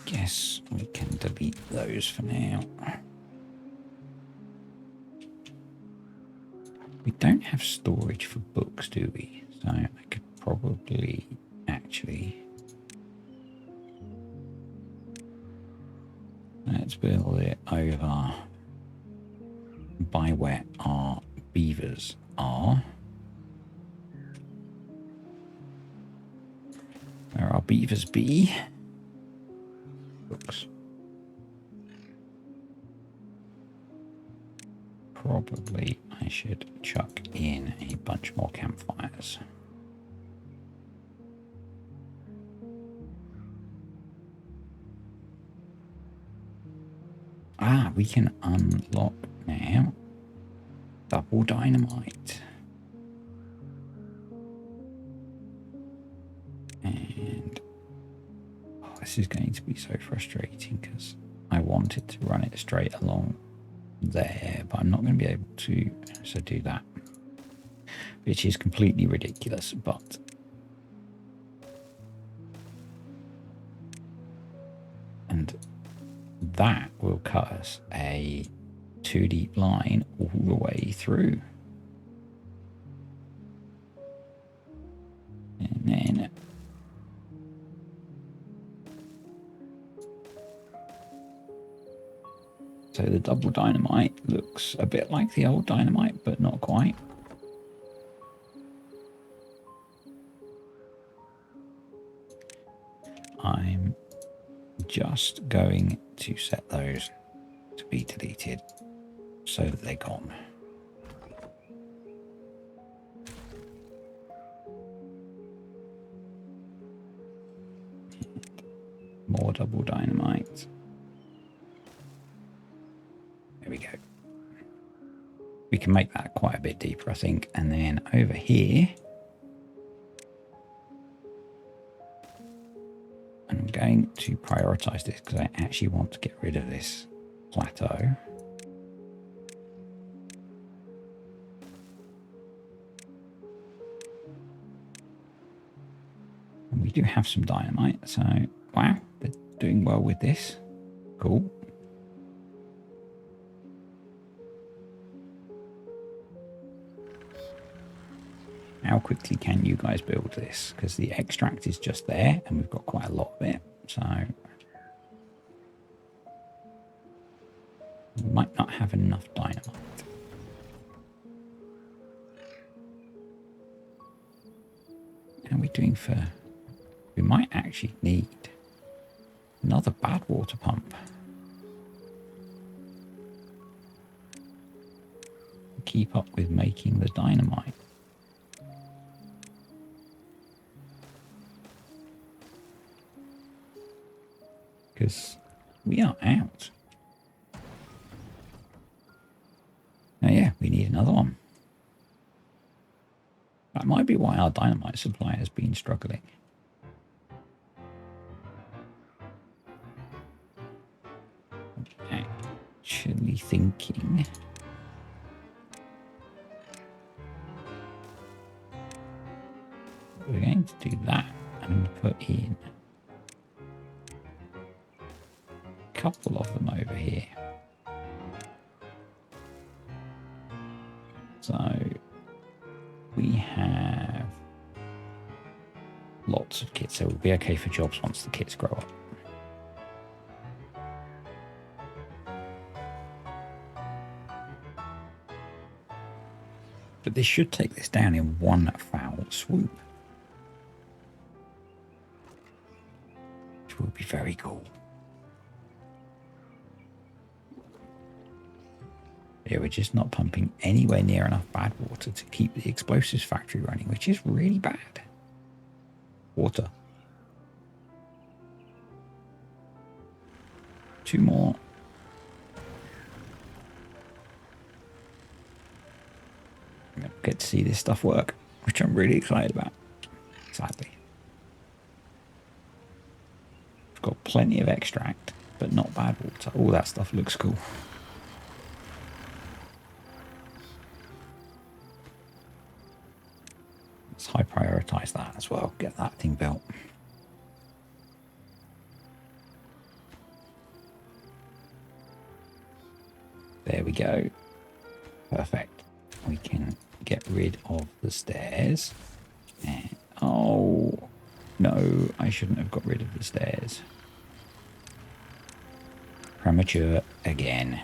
Guess we can delete those for now. We don't have storage for books, do we? So I could probably actually let's build it over by where our beavers are. Where our beavers be. Oops. Probably I should chuck in a bunch more campfires. Ah, we can unlock now double dynamite. And oh, this is going to be so frustrating because I wanted to run it straight along there, but I'm not going to be able to so do that, which is completely ridiculous. But and that will cut us a 2 deep line all the way through, and then so the double dynamite looks a bit like the old dynamite, but not quite. I'm just going to set those to be deleted so that they're gone. More double dynamite. There we go. We can make that quite a bit deeper, I think. And then over here, I'm going to prioritize this because I actually want to get rid of this plateau. And we do have some dynamite, so wow, they're doing well with this. Cool. How quickly can you guys build this? Because the extract is just there and we've got quite a lot of it. So we might not have enough dynamite. How are we doing for... We might actually need another bad water pump. Keep up with making the dynamite. Because we are out. Oh yeah, we need another one. That might be why our dynamite supply has been struggling. I'm actually thinking... we're going to do that and put in a couple of them over here. So we have lots of kits, so we'll be okay for jobs once the kits grow up. But this should take this down in one foul swoop, which will be very cool. Yeah, we're just not pumping anywhere near enough bad water to keep the explosives factory running, which is really bad. Water. 2 more. I'm going to get to see this stuff work, which I'm really excited about, sadly. We've got plenty of extract, but not bad water. All that stuff looks cool. Let's high prioritize that as well. Get that thing built. There we go. Perfect. We can get rid of the stairs. And, oh, no, I shouldn't have got rid of the stairs. premature again.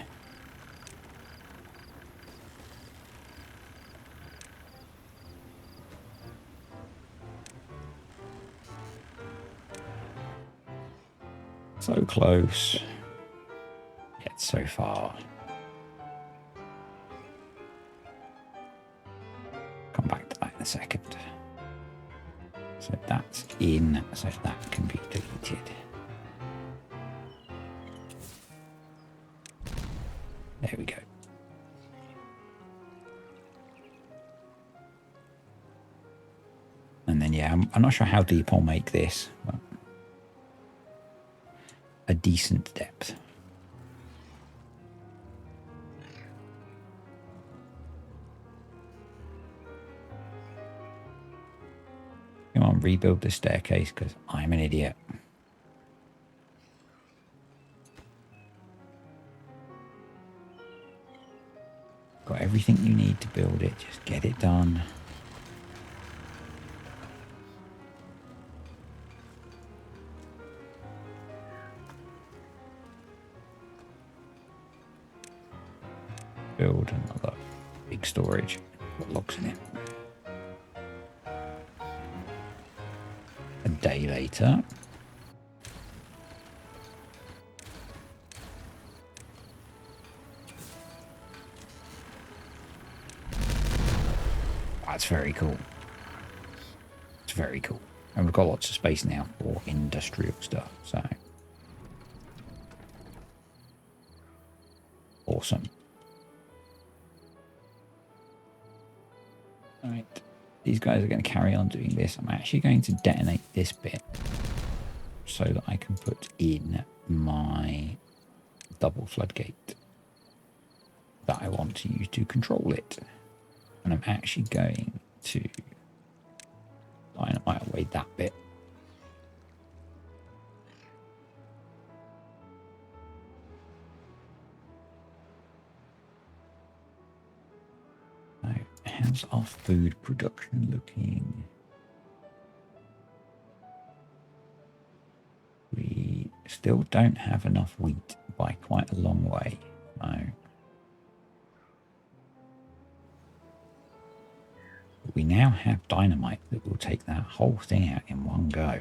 So close, yet so far. Come back to that in a second. So that's in, so that can be deleted. There we go. And then, yeah, I'm not sure how deep I'll make this. But a decent depth. Come on, rebuild this staircase because I'm an idiot. Got everything you need to build it. Just get it done. Build another big storage. What logs in it? A day later. That's very cool. It's very cool. And we've got lots of space now for industrial stuff, so awesome. Alright. These guys are going to carry on doing this. I'm actually going to detonate this bit so that I can put in my double floodgate that I want to use to control it. And I'm actually going to dynamite away that bit. Now, how's our food production looking? We still don't have enough wheat by quite a long way. No. We now have dynamite that will take that whole thing out in one go.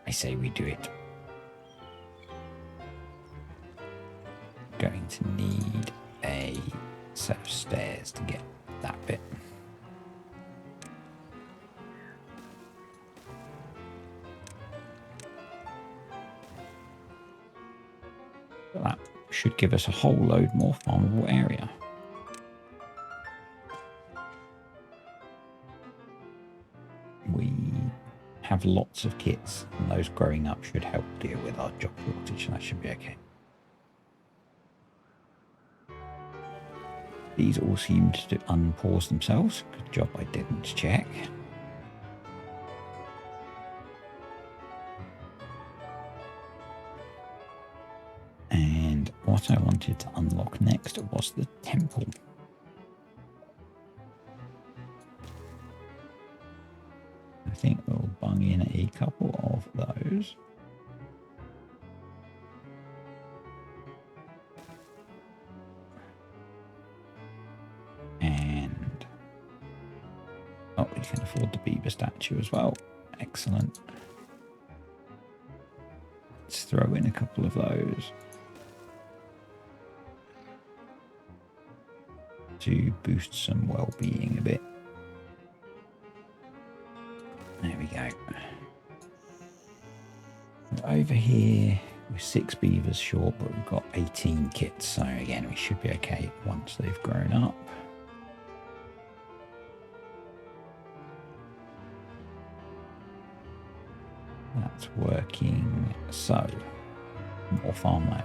I say we do it. Going to need a set of stairs to get that bit. That should give us a whole load more farmable area. We have lots of kits, and those growing up should help deal with our job shortage, and that should be okay. These all seemed to unpause themselves. Good job I didn't check. And what I wanted to unlock next was the temple. I think we'll bung in a couple of those. And oh, we can afford the beaver statue as well. Excellent. Let's throw in a couple of those to boost some well-being a bit. There we go. And over here, we're 6 beavers short, but we've got 18 kits. So again, we should be okay once they've grown up. That's working. So, more farmland.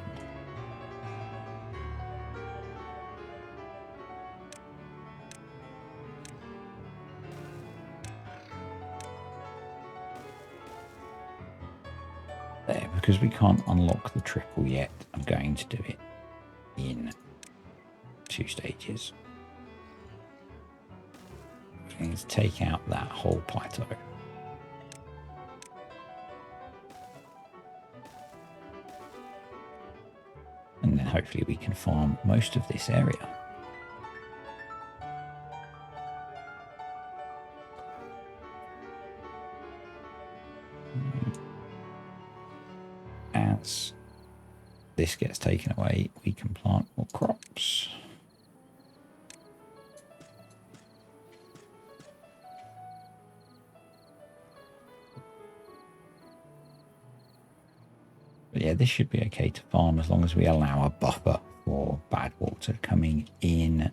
There, because we can't unlock the triple yet, I'm going to do it in 2 stages. Let's take out that whole plateau. And then hopefully we can farm most of this area. As this gets taken away, we can plant more crops. But yeah, this should be okay to farm as long as we allow a buffer for bad water coming in.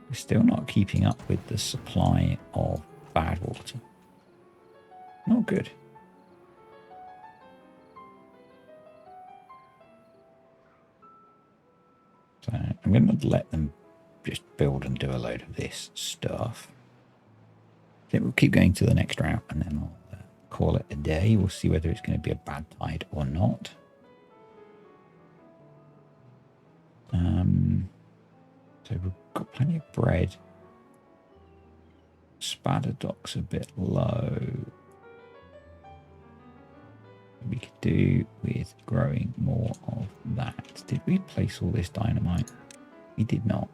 We're still not keeping up with the supply of bad water. Not good. So I'm going to let them just build and do a load of this stuff. I think we'll keep going to the next route and then I'll call it a day. We'll see whether it's going to be a bad tide or not. So we've got plenty of bread. Spatter dock's a bit low. We could do with growing more of that. Did we place all this dynamite? We did not.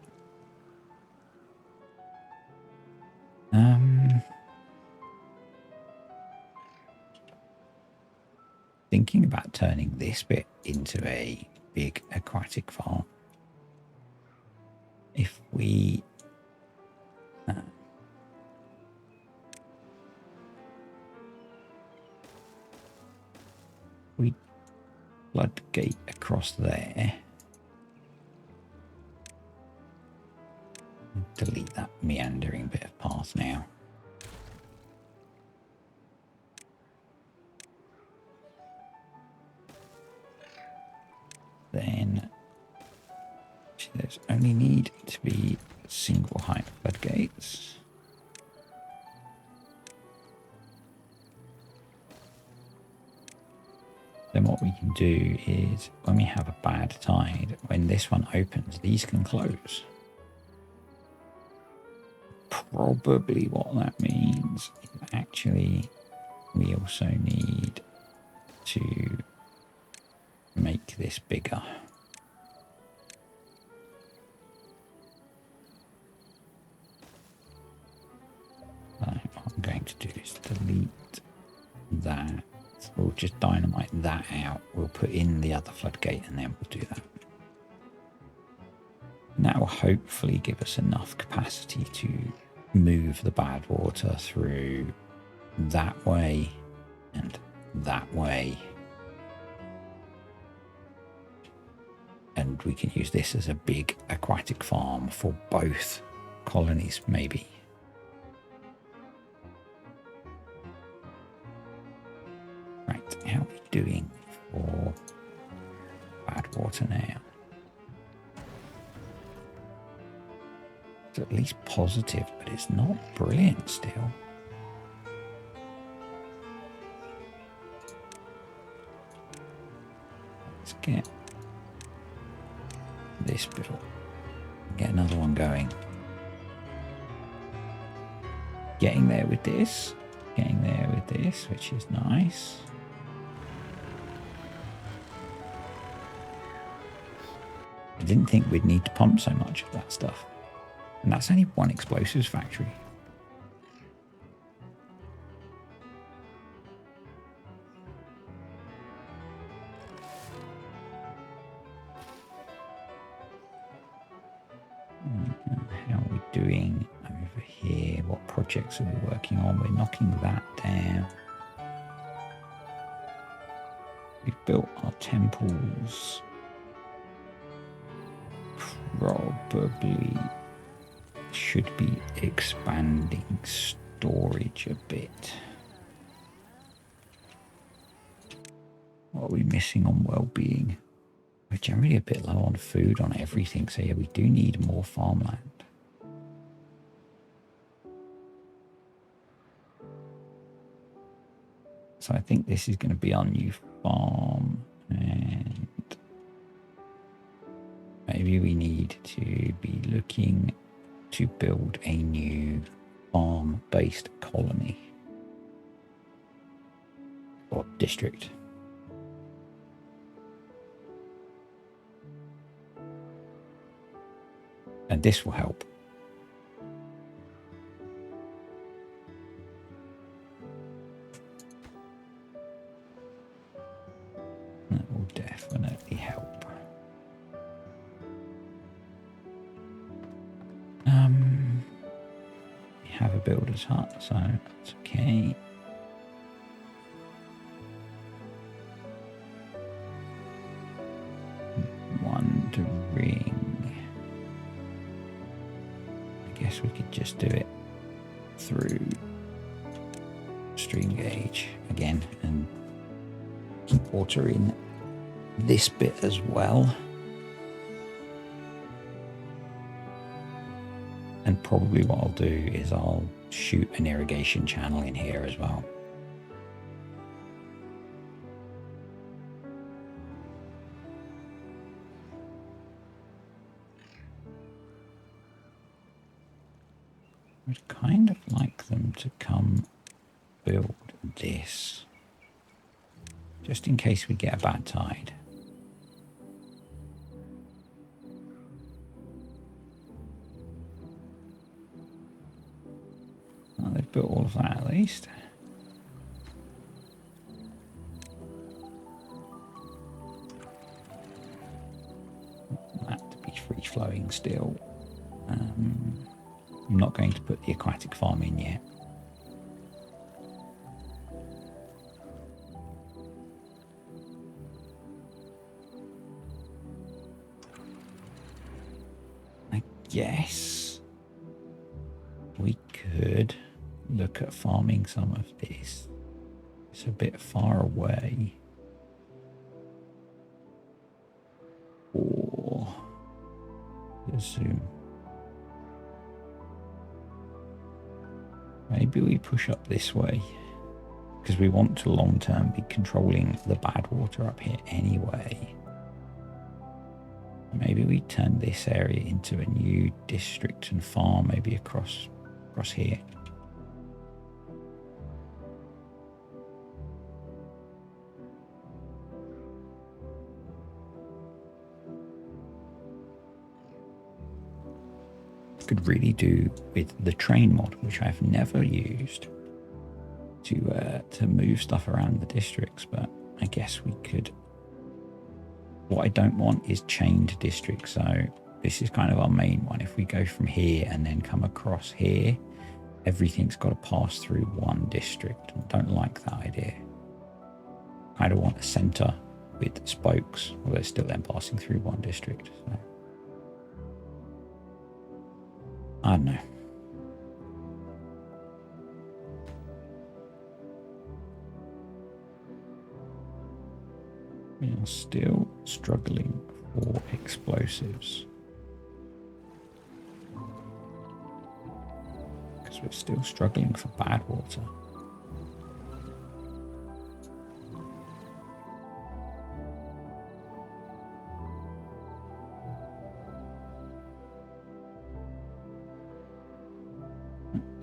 Thinking about turning this bit into a big aquatic farm. If we floodgate across there, delete that meandering bit of path now. Then there's only need to be single height floodgates. Then what we can do is when we have a bad tide, when this one opens, these can close. Probably what that means is actually we also need to make this bigger. What I'm going to do is delete that. We'll just dynamite that out. We'll put in the other floodgate and then we'll do that. And that will hopefully give us enough capacity to move the bad water through that way and that way. And we can use this as a big aquatic farm for both colonies, maybe. Right, how are we doing for bad water now? It's at least positive, but it's not brilliant still. Let's get this before get another one going. Getting there with this, which is nice. I didn't think we'd need to pump so much of that stuff. And that's only one explosives factory. How are we doing over here? What projects are we working on? We're knocking that down. We've built our temples. Probably should be expanding storage a bit. What are we missing on well-being? We're generally a bit low on food on everything, so yeah, we do need more farmland. So I think this is going to be our new farm, and maybe we need to be looking to build a new farm-based colony or district. And this will help. That will definitely help. We have a builder's hut, so it's okay. Wondering. I guess we could just do it through stream gauge again and keep water in this bit as well. And probably what I'll do is I'll shoot an irrigation channel in here as well. I'd kind of like them to come build this, just in case we get a bad tide. Well, they've built all of that at least. That to be free flowing still. I'm not going to put the aquatic farm in yet. I guess we could look at farming some of this. It's a bit far away. Or zoom. Maybe we push up this way, because we want to long term be controlling the bad water up here anyway. Maybe we turn this area into a new district and farm, maybe across here. Could really do with the train mod, which I've never used to move stuff around the districts, but I guess we could. What I don't want is chained districts, so this is kind of our main one. If we go from here and then come across here, everything's got to pass through one district. I don't like that idea. I don't want a center with spokes, although it's still then passing through one district. So. I don't know. We are still struggling for explosives. Because we're still struggling for bad water.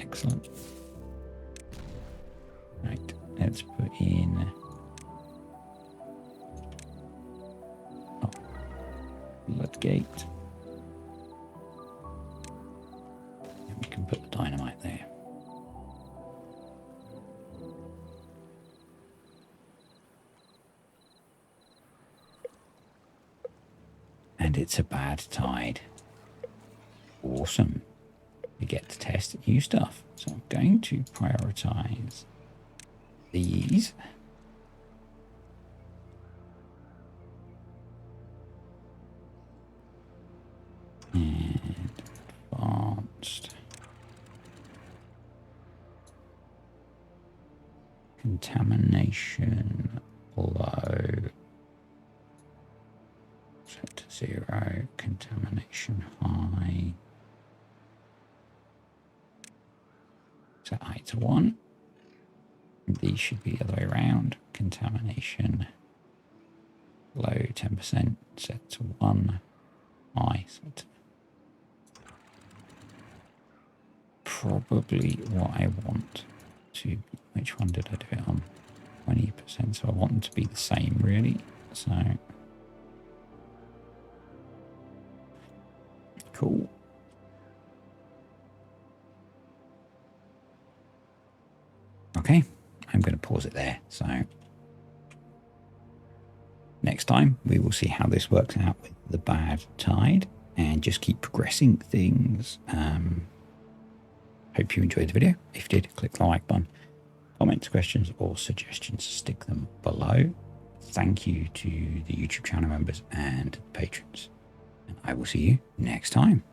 Excellent. Right, let's put in floodgate. And we can put the dynamite there. And it's a bad tide. Awesome. We get to test new stuff. So I'm going to prioritize these. And advanced. Contamination low. Set to 0. Contamination high. Set height to 1. These should be the other way around. Contamination low 10%, set to 1. High set to probably what I want to. Which one did I do it on? 20%. So I want them to be the same, really. So cool. Okay, I'm going to pause it there. So next time we will see how this works out with the bad tide and just keep progressing things. Hope you enjoyed the video. If you did, click the like button. Comments, questions, or suggestions, stick them below. Thank you to the YouTube channel members and patrons. And I will see you next time.